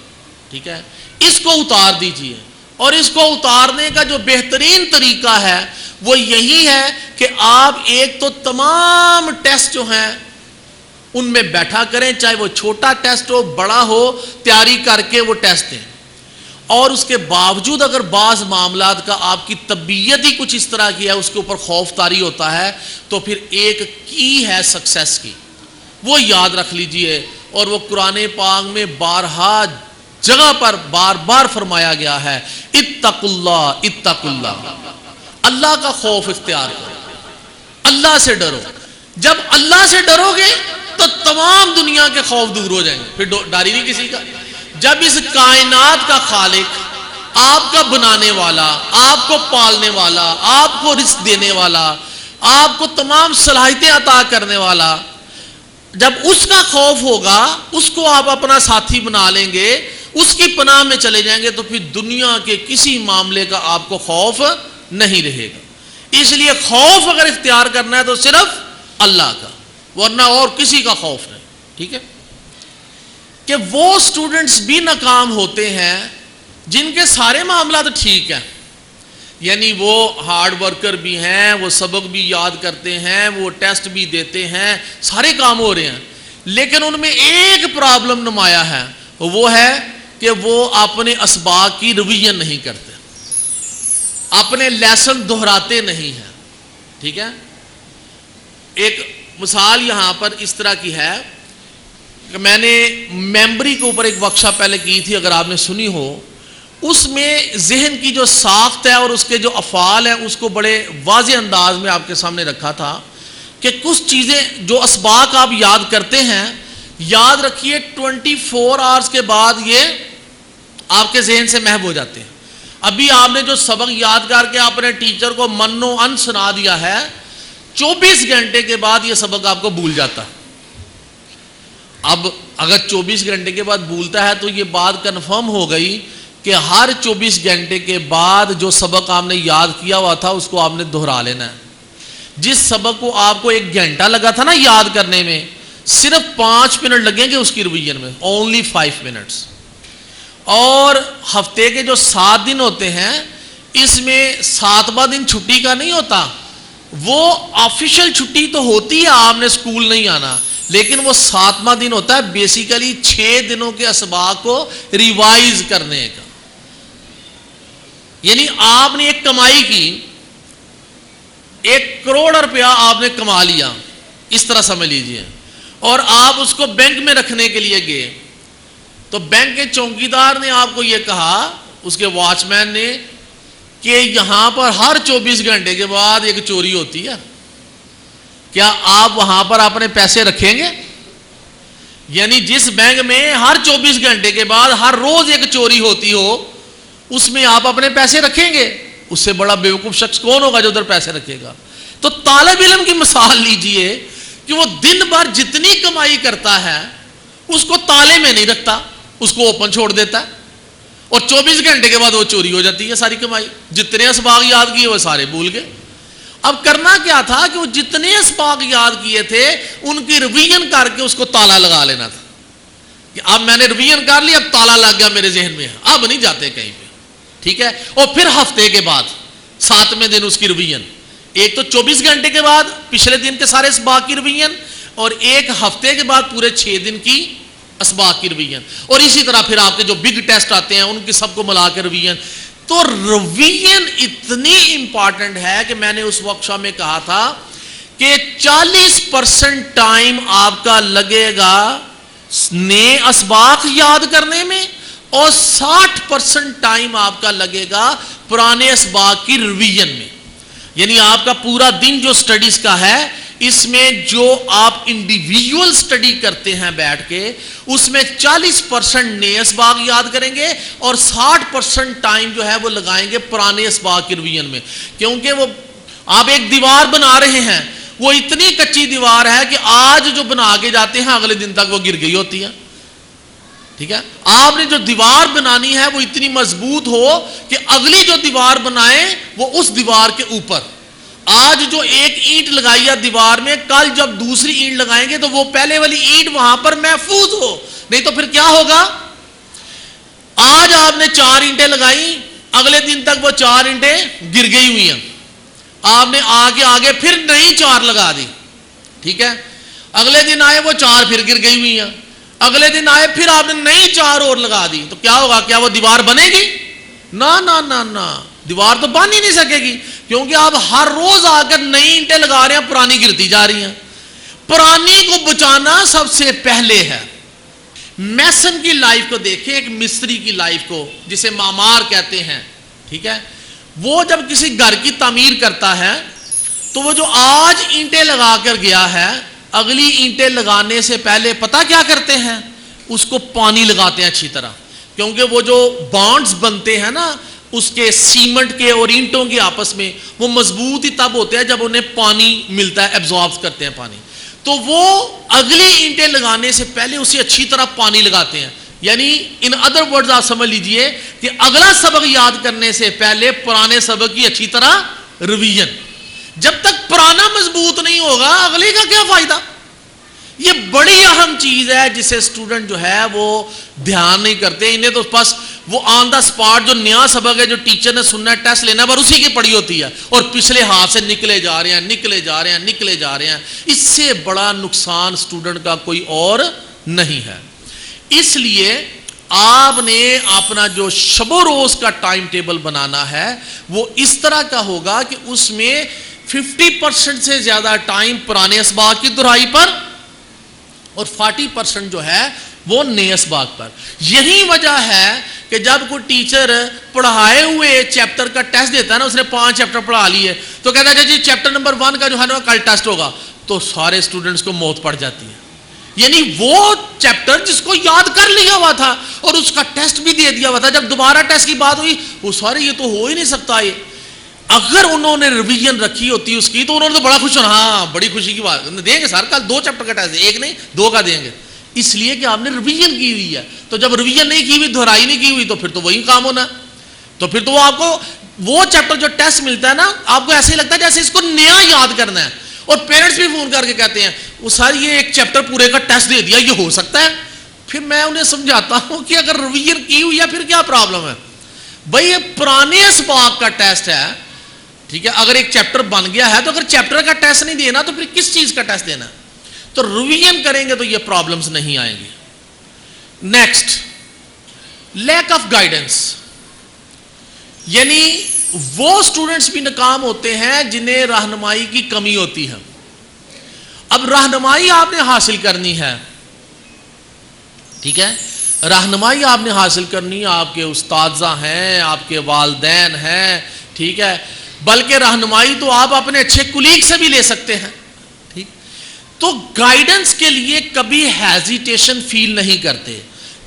[SPEAKER 1] ٹھیک ہے, اس کو اتار دیجئے. اور اس کو اتارنے کا جو بہترین طریقہ ہے وہ یہی ہے کہ آپ ایک تو تمام ٹیسٹ جو ہیں ان میں بیٹھا کریں, چاہے وہ چھوٹا ٹیسٹ ہو بڑا ہو, تیاری کر کے وہ ٹیسٹ دیں. اور اس کے باوجود اگر بعض معاملات کا آپ کی طبیعت ہی کچھ اس طرح کی ہے, اس کے اوپر خوف طاری ہوتا ہے, تو پھر ایک کی ہے سکسیس کی, وہ یاد رکھ لیجئے. اور وہ قرآن پاک میں بارہا جگہ پر بار بار فرمایا گیا ہے, اتقوا اللہ اتقوا اللہ, اللہ کا خوف اختیار کرو, اللہ سے ڈرو. جب اللہ سے ڈرو گے تو تمام دنیا کے خوف دور ہو جائیں گے, پھر ڈر ہی نہیں کسی کا. جب اس کائنات کا خالق, آپ کا بنانے والا, آپ کو پالنے والا, آپ کو رزق دینے والا, آپ کو تمام صلاحیتیں عطا کرنے والا, جب اس کا خوف ہوگا, اس کو آپ اپنا ساتھی بنا لیں گے, اس کی پناہ میں چلے جائیں گے, تو پھر دنیا کے کسی معاملے کا آپ کو خوف نہیں رہے گا. اس لیے خوف اگر اختیار کرنا ہے تو صرف اللہ کا, ورنہ اور کسی کا خوف نہیں. ٹھیک ہے, کہ وہ سٹوڈنٹس بھی ناکام ہوتے ہیں جن کے سارے معاملات ٹھیک ہیں, یعنی وہ ہارڈ ورکر بھی ہیں, وہ سبق بھی یاد کرتے ہیں, وہ ٹیسٹ بھی دیتے ہیں, سارے کام ہو رہے ہیں, لیکن ان میں ایک پرابلم نمایاں ہے, وہ ہے کہ وہ اپنے اسباق کی ریویژن نہیں کرتے, اپنے لیسن دہراتے نہیں ہیں. ٹھیک ہے, ایک مثال یہاں پر اس طرح کی ہے کہ میں نے میموری کے اوپر ایک ورکشاپ پہلے کی تھی, اگر آپ نے سنی ہو. اس میں ذہن کی جو ساخت ہے اور اس کے جو افعال ہیں اس کو بڑے واضح انداز میں آپ کے سامنے رکھا تھا کہ کچھ چیزیں جو اسباق آپ یاد کرتے ہیں, یاد رکھیے 24 آورز کے بعد یہ آپ کے ذہن سے محو ہو جاتے ہیں. ابھی آپ نے جو سبق یاد کر کے اپنے ٹیچر کو من و ان سنا دیا ہے, 24 گھنٹے کے بعد یہ سبق آپ کو بھول جاتا ہے. اب اگر 24 گھنٹے کے بعد بھولتا ہے تو یہ بات کنفرم ہو گئی کہ ہر 24 گھنٹے کے بعد جو سبق آپ نے یاد کیا ہوا تھا اس کو آپ نے دہرا لینا ہے. جس سبق کو آپ کو 1 گھنٹہ لگا تھا نا یاد کرنے میں, صرف 5 منٹ لگیں گے اس کی ریویژن میں, اونلی 5 منٹس. اور ہفتے کے جو 7 دن ہوتے ہیں اس میں 7واں دن چھٹی کا نہیں ہوتا, وہ آفیشیل چھٹی تو ہوتی ہے, آپ نے اسکول نہیں آنا, لیکن وہ 7واں دن ہوتا ہے بیسیکلی 6 دنوں کے اسباق کو ریوائز کرنے کا. یعنی آپ نے ایک کمائی کی, 1 کروڑ روپیہ آپ نے کما لیا, اس طرح سمجھ لیجئے, اور آپ اس کو بینک میں رکھنے کے لیے گئے, تو بینک کے چوکیدار نے آپ کو یہ کہا, اس کے واچ مین نے, کہ یہاں پر ہر 24 گھنٹے کے بعد ایک چوری ہوتی ہے, کیا آپ وہاں پر اپنے پیسے رکھیں گے؟ یعنی جس بینک میں ہر 24 گھنٹے کے بعد ہر روز ایک چوری ہوتی ہو, اس میں آپ اپنے پیسے رکھیں گے؟ اس سے بڑا بیوقوف شخص کون ہوگا جو ادھر پیسے رکھے گا؟ تو طالب علم کی مثال لیجئے کہ وہ دن بھر جتنی کمائی کرتا ہے اس کو تالے میں نہیں رکھتا, اس کو اوپن چھوڑ دیتا ہے, اور 24 گھنٹے کے بعد وہ چوری ہو جاتی ہے ساری کمائی. جتنے اسباق یاد کیے وہ سارے بھول گئے. اب کرنا کیا تھا کہ وہ جتنے اسباق یاد کیے تھے ان کی ریویژن کر کے اس کو تالا لگا لینا تھا, کہ اب میں نے ریویژن کر لی, اب تالا لگ گیا میرے ذہن میں, اب نہیں جاتے کہیں پہ. ٹھیک ہے, اور پھر ہفتے کے بعد 7ویں دن اس کی ریویژن, ایک تو 24 گھنٹے کے بعد پچھلے دن کے سارے اسباق کی ریویژن, اور ایک ہفتے کے بعد پورے 6 دن کی اسباق کی ریویژن, اور اسی طرح پھر آپ کے جو بگ ٹیسٹ آتے ہیں ان کی سب کو ملا کے ریویژن. تو ریویژن اتنی امپارٹنٹ ہے کہ میں نے اس ورکشاپ میں کہا تھا کہ 40% ٹائم آپ کا لگے گا نئے اسباق یاد کرنے میں, اور 60% ٹائم آپ کا لگے گا پرانے اسباق کی ریویژن میں. یعنی آپ کا پورا دن جو سٹڈیز کا ہے اس میں جو آپ انڈیویجول سٹڈی کرتے ہیں بیٹھ کے, اس میں 40% نئے اسباق یاد کریں گے اور 60% ٹائم جو ہے وہ لگائیں گے پرانے اسباق کی ریویژن میں. کیونکہ وہ آپ ایک دیوار بنا رہے ہیں, وہ اتنی کچی دیوار ہے کہ آج جو بنا کے جاتے ہیں اگلے دن تک وہ گر گئی ہوتی ہے. ٹھیک ہے, آپ نے جو دیوار بنانی ہے وہ اتنی مضبوط ہو کہ اگلی جو دیوار بنائیں وہ اس دیوار کے اوپر, آج جو ایک اینٹ لگائی ہے دیوار میں, کل جب دوسری اینٹ لگائیں گے تو وہ پہلے والی اینٹ وہاں پر محفوظ ہو. نہیں تو پھر کیا ہوگا, آج آپ نے 4 اینٹیں لگائی, اگلے دن تک وہ 4 اینٹیں گر گئی ہوئی ہیں, آپ نے آگے پھر نئی 4 لگا دی. ٹھیک ہے, اگلے دن آئے وہ 4 پھر گر گئی ہوئی ہیں, اگلے دن آئے پھر آپ نے نئی 4 اور لگا دی, تو کیا ہوگا, کیا وہ دیوار بنے گی؟ نا نا نا نا, دیوار تو بن ہی نہیں سکے گی, کیونکہ آپ ہر روز آ کر نئی اینٹیں لگا رہے ہیں, پرانی گرتی جا رہی ہیں. پرانی کو بچانا سب سے پہلے ہے. میسن کی لائف کو دیکھیں, ایک مستری کی لائف کو جسے معمار کہتے ہیں. ٹھیک ہے, وہ جب کسی گھر کی تعمیر کرتا ہے تو وہ جو آج اینٹیں لگا کر گیا ہے, اگلی اینٹیں لگانے سے پہلے پتہ کیا کرتے ہیں, اس کو پانی لگاتے ہیں اچھی طرح, کیونکہ وہ جو بانڈز بنتے ہیں نا اس کے سیمنٹ کے اور اینٹوں کے آپس میں, وہ مضبوط ہی تب ہوتے ہیں جب انہیں پانی ملتا ہے, ایبزارب کرتے ہیں پانی. تو وہ اگلی اینٹیں لگانے سے پہلے اسے اچھی طرح پانی لگاتے ہیں. یعنی ان ادر ورڈز آپ سمجھ لیجئے کہ اگلا سبق یاد کرنے سے پہلے پرانے سبق کی اچھی طرح ریویژن. جب تک پرانا مضبوط نہیں ہوگا اگلے کا کیا فائدہ. یہ بڑی اہم چیز ہے جسے اسٹوڈنٹ جو ہے وہ دھیان نہیں کرتے. انہیں تو بس وہ آن دا اسپاٹ جو نیا سبق ہے جو ٹیچر نے سننا ہے, ٹیسٹ لینا ہے, پر اسی کی پڑھی ہوتی ہے, اور پچھلے ہاتھ سے نکلے جا رہے ہیں. اس سے بڑا نقصان اسٹوڈنٹ کا کوئی اور نہیں ہے. اس لیے آپ نے اپنا جو شب و روز کا ٹائم ٹیبل بنانا ہے وہ اس طرح کا ہوگا کہ اس میں 50% سے زیادہ ٹائم پرانے اسباق کی دہرائی پر اور 40% جو ہے وہ نئے اسباق پر. یہی وجہ ہے کہ جب کوئی ٹیچر پڑھائے ہوئے چیپٹر کا ٹیسٹ دیتا ہے نا, اس نے 5 چیپٹر پڑھا لیے, تو کہتا ہے جی چیپٹر نمبر 1 کا جو ہے نا کل ٹیسٹ ہوگا, تو سارے اسٹوڈنٹس کو موت پڑ جاتی ہے. یعنی وہ چیپٹر جس کو یاد کر لیا ہوا تھا اور اس کا ٹیسٹ بھی دے دیا ہوا تھا, جب دوبارہ ٹیسٹ کی بات ہوئی وہ سارے یہ تو ہو ہی نہیں سکتا. یہ اگر انہوں نے ریویژن رکھی ہوتی اس کی تو انہوں نے تو بڑا خوش ہونا, ہاں بڑی خوشی کی بات دیں گے سر, کل 2 چیپٹر کا ٹیسٹ, 1 نہیں 2 کا دیں گے. اس لیے کہ آپ نے ریویژن کی ہوئی ہے. تو جب ریویژن نہیں کی ہوئی, دہرائی نہیں کی ہوئی, تو پھر تو وہی کام ہونا ہے. تو پھر تو وہ آپ کو وہ چیپٹر جو ٹیسٹ ملتا ہے نا, آپ کو ایسے ہی لگتا ہے جیسے اس کو نیا یاد کرنا ہے. اور پیرنٹس بھی فون کر کے کہتے ہیں وہ سر یہ ایک چیپٹر پورے کا ٹیسٹ دے دیا, یہ ہو سکتا ہے؟ پھر میں انہیں سمجھاتا ہوں کہ اگر ریویژن کی ہوئی ہے پھر کیا پرابلم ہے بھائی؟ یہ پرانے اسباق کا ٹیسٹ ہے, ٹھیک ہے. اگر ایک چیپٹر بن گیا ہے تو اگر چیپٹر کا ٹیسٹ نہیں دینا تو پھر کس چیز کا ٹیسٹ دینا ہے؟ تو ریویژن کریں گے تو یہ پرابلمز نہیں آئیں گی. نیکسٹ, لیک آف گائیڈنس, یعنی وہ اسٹوڈنٹس بھی ناکام ہوتے ہیں جنہیں رہنمائی کی کمی ہوتی ہے. اب رہنمائی آپ نے حاصل کرنی ہے, ٹھیک ہے, رہنمائی آپ نے حاصل کرنی, آپ کے استاذہ ہیں, آپ کے والدین ہیں, ٹھیک ہے, بلکہ رہنمائی تو آپ اپنے اچھے کولیگ سے بھی لے سکتے ہیں, ٹھیک. تو گائیڈنس کے لیے کبھی ہیزیٹیشن فیل نہیں کرتے.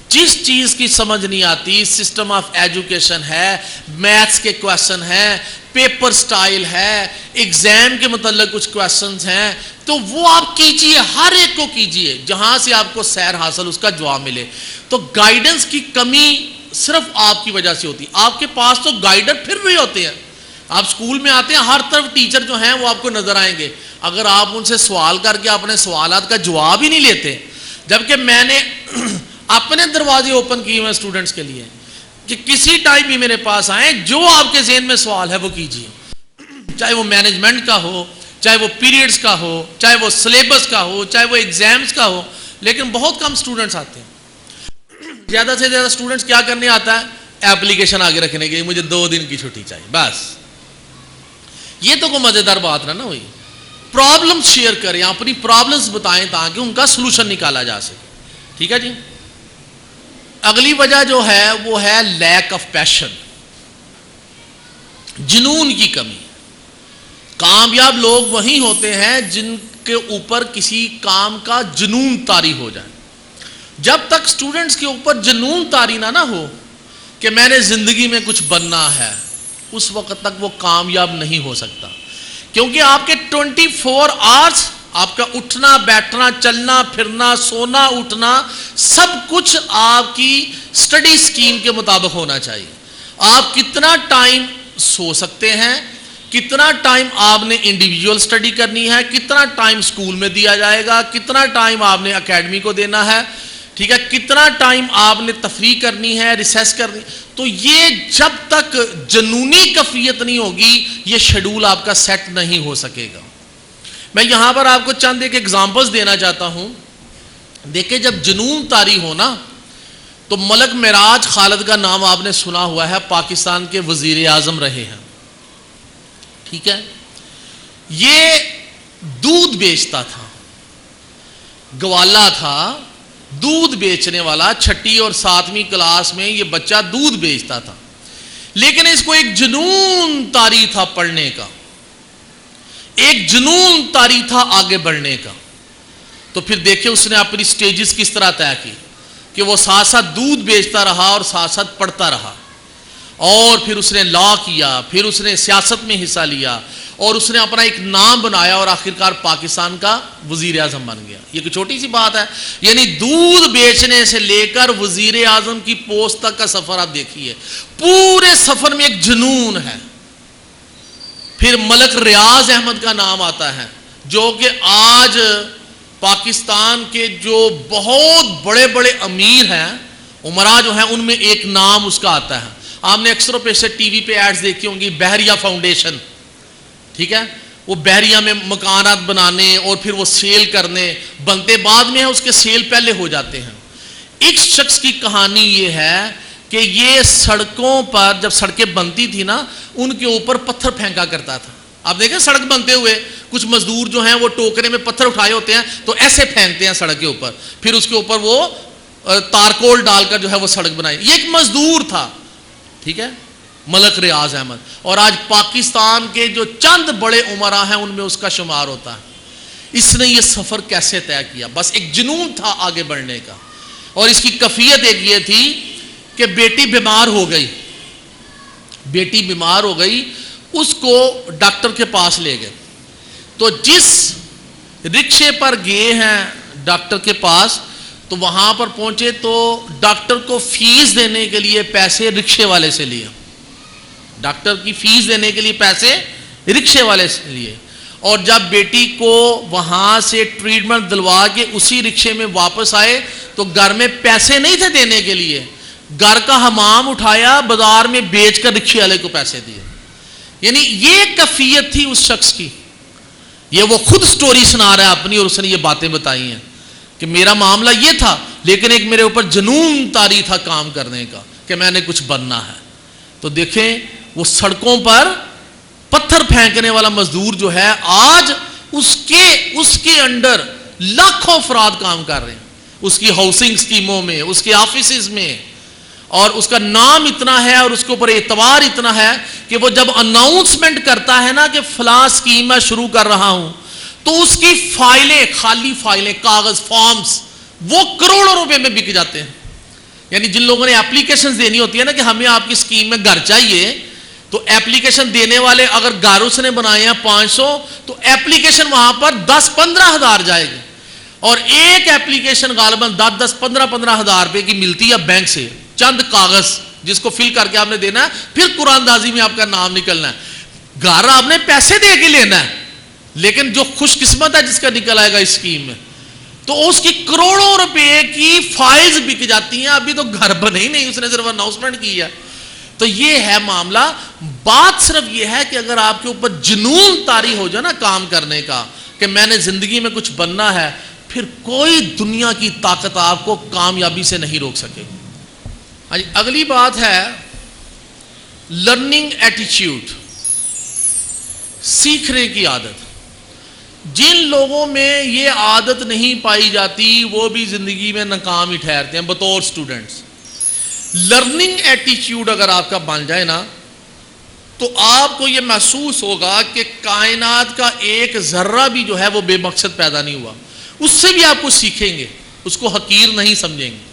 [SPEAKER 1] جس چیز کی سمجھ نہیں آتی, سسٹم آف ایجوکیشن ہے, میتھس کے کویشچن ہیں, پیپر سٹائل ہے, ایگزام کے متعلق کچھ کویشچنز ہیں, تو وہ آپ کیجئے, ہر ایک کو کیجئے جہاں سے آپ کو سیر حاصل اس کا جواب ملے. تو گائیڈنس کی کمی صرف آپ کی وجہ سے ہوتی. آپ کے پاس تو گائیڈر پھر بھی ہوتے ہیں. آپ سکول میں آتے ہیں, ہر طرف ٹیچر جو ہیں وہ آپ کو نظر آئیں گے. اگر آپ ان سے سوال کر کے اپنے سوالات کا جواب ہی نہیں لیتے, جبکہ میں نے اپنے دروازے اوپن کیے ہوئے اسٹوڈنٹس کے لیے کہ کسی ٹائم بھی میرے پاس آئیں, جو آپ کے ذہن میں سوال ہے وہ کیجیے, چاہے وہ مینجمنٹ کا ہو, چاہے وہ پیریڈز کا ہو, چاہے وہ سلیبس کا ہو, چاہے وہ ایگزامز کا ہو. لیکن بہت کم اسٹوڈنٹس آتے ہیں. زیادہ سے زیادہ اسٹوڈنٹس کیا کرنے آتا ہے؟ ایپلیکیشن آگے رکھنے کے لیے مجھے 2 دن کی چھٹی چاہیے بس. یہ تو کوئی مزیدار بات نہ ہوئی. پرابلم شیئر کریں, اپنی پرابلمس بتائیں تاکہ ان کا سلوشن نکالا جا سکے, ٹھیک ہے جی. اگلی وجہ جو ہے وہ ہے لیک آف پیشن, جنون کی کمی. کامیاب لوگ وہی ہوتے ہیں جن کے اوپر کسی کام کا جنون طاری ہو جائے. جب تک سٹوڈنٹس کے اوپر جنون طاری نہ ہو کہ میں نے زندگی میں کچھ بننا ہے, اس وقت تک وہ کامیاب نہیں ہو سکتا. کیونکہ آپ کے 24 آورس, آپ کا اٹھنا بیٹھنا چلنا پھرنا سونا اٹھنا سب کچھ آپ کی سٹڈی سکیم کے مطابق ہونا چاہیے. آپ کتنا ٹائم سو سکتے ہیں, کتنا ٹائم آپ نے انڈیویجول سٹڈی کرنی ہے, کتنا ٹائم سکول میں دیا جائے گا, کتنا ٹائم آپ نے اکیڈمی کو دینا ہے, ٹھیک ہے, کتنا ٹائم آپ نے تفریح کرنی ہے, ریسیس کرنی. تو یہ جب تک جنونی کیفیت نہیں ہوگی یہ شیڈول آپ کا سیٹ نہیں ہو سکے گا. میں یہاں پر آپ کو چند ایک ایگزامپلز دینا چاہتا ہوں. دیکھیں, جب جنون طاری ہونا تو ملک معراج خالد کا نام آپ نے سنا ہوا ہے, پاکستان کے وزیر اعظم رہے ہیں, ٹھیک ہے. یہ دودھ بیچتا تھا, گوالا تھا, دودھ بیچنے والا. 6 اور 7ویں کلاس میں یہ بچہ دودھ بیچتا تھا, لیکن اس کو ایک جنون طاری تھا پڑھنے کا, ایک جنون طاری تھا آگے بڑھنے کا. تو پھر دیکھیں اس نے اپنی سٹیجز کس طرح طے کی کہ وہ ساتھ ساتھ دودھ بیچتا رہا اور ساتھ ساتھ پڑھتا رہا, اور پھر اس نے لا کیا, پھر اس نے سیاست میں حصہ لیا, اور اس نے اپنا ایک نام بنایا اور آخرکار پاکستان کا وزیر اعظم بن گیا. یہ کوئی چھوٹی سی بات ہے؟ یعنی دودھ بیچنے سے لے کر وزیر اعظم کی پوسٹ تک کا سفر آپ دیکھیے, پورے سفر میں ایک جنون ہے. پھر ملک ریاض احمد کا نام آتا ہے, جو کہ آج پاکستان کے جو بہت بڑے بڑے امیر ہیں, عمرا جو ہیں, ان میں ایک نام اس کا آتا ہے. آپ نے اکثر و پیشتر ٹی وی پہ ایڈز دیکھی ہوں گی, بحریہ فاؤنڈیشن, ٹھیک ہے. وہ بحریہ میں مکانات بنانے اور پھر وہ سیل کرنے, بنتے بعد میں ہیں, اس کے سیل پہلے ہو جاتے ہیں. ایک شخص کی کہانی یہ ہے کہ یہ سڑکوں پر جب سڑکیں بنتی تھی نا, ان کے اوپر پتھر پھینکا کرتا تھا. آپ دیکھیں سڑک بنتے ہوئے کچھ مزدور جو ہیں وہ ٹوکرے میں پتھر اٹھائے ہوتے ہیں تو ایسے پھینکتے ہیں سڑک کے اوپر, پھر اس کے اوپر وہ تارکول ڈال کر جو ہے وہ سڑک بنائی. یہ ایک مزدور تھا, ٹھیک ہے, ملک ریاض احمد. اور آج پاکستان کے جو چند بڑے عمرا ہیں ان میں اس کا شمار ہوتا ہے. اس نے یہ سفر کیسے طے کیا؟ بس ایک جنون تھا آگے بڑھنے کا. اور اس کی کیفیت ایک یہ تھی کہ بیٹی بیمار ہو گئی, بیٹی بیمار ہو گئی, اس کو ڈاکٹر کے پاس لے گئے. تو جس رکشے پر گئے ہیں ڈاکٹر کے پاس, تو وہاں پر پہنچے تو ڈاکٹر کو فیس دینے کے لیے پیسے رکشے والے سے لیے، ڈاکٹر کی فیس دینے کے لیے پیسے رکشے والے سے لیے، اور جب بیٹی کو وہاں سے ٹریٹمنٹ دلوا کے اسی رکشے میں واپس آئے تو گھر میں پیسے نہیں تھے دینے کے لیے، گھر کا حمام اٹھایا بازار میں بیچ کر رکشے والے کو پیسے دیے۔ یعنی یہ کیفیت تھی اس شخص کی، یہ وہ خود سٹوری سنا رہا ہے اپنی، اور اس نے یہ باتیں بتائی ہیں کہ میرا معاملہ یہ تھا، لیکن ایک میرے اوپر جنون طاری تھا کام کرنے کا کہ میں نے کچھ بننا ہے۔ تو دیکھیں وہ سڑکوں پر پتھر پھینکنے والا مزدور جو ہے آج اس کے انڈر لاکھوں افراد کام کر رہے ہیں، اس کی ہاؤسنگ سکیموں میں، اس کے آفیسز میں، اور اس کا نام اتنا ہے اور اس کے اوپر اعتبار اتنا ہے کہ وہ جب اناؤنسمنٹ کرتا ہے نا کہ فلاں سکیم میں شروع کر رہا ہوں، تو اس کی فائلیں، خالی فائلیں، کاغذ، فارمز، وہ کروڑوں روپے میں بک جاتے ہیں۔ یعنی جن لوگوں نے اپلیکیشن دینی ہوتی ہے نا کہ ہمیں آپ کی سکیم میں گھر چاہیے، تو ایپلیکیشن دینے والے اگر گھر اس نے بنائے ہیں 500 تو ایپلیکیشن وہاں پر 10-15 ہزار جائے گی، اور ایک ایپلیکیشن غالباً 10-15 ہزار روپے کی ملتی ہے بینک سے، چند کاغذ جس کو فل کر کے آپ نے دینا ہے، پھر قرآن دازی میں آپ کا نام نکلنا ہے۔ گھر آپ نے پیسے دے کے لینا ہے، لیکن جو خوش قسمت ہے جس کا نکل آئے گا اس اسکیم میں، تو اس کی کروڑوں روپے کی فائلز بک جاتی ہیں۔ ابھی تو گھر بنے ہی نہیں، اس نے صرف اناؤنسمنٹ کی ہے۔ تو یہ ہے معاملہ۔ بات صرف یہ ہے کہ اگر آپ کے اوپر جنون طاری ہو جائے نا کام کرنے کا کہ میں نے زندگی میں کچھ بننا ہے، پھر کوئی دنیا کی طاقت آپ کو کامیابی سے نہیں روک سکے گی۔ اگلی بات ہے لرننگ ایٹیچیوڈ، سیکھنے کی عادت۔ جن لوگوں میں یہ عادت نہیں پائی جاتی وہ بھی زندگی میں ناکام ہی ٹھہرتے ہیں بطور سٹوڈنٹس۔ لرننگ ایٹیچیوڈ اگر آپ کا بن جائے نا تو آپ کو یہ محسوس ہوگا کہ کائنات کا ایک ذرہ بھی جو ہے وہ بے مقصد پیدا نہیں ہوا، اس سے بھی آپ کو سیکھیں گے، اس کو حقیر نہیں سمجھیں گے۔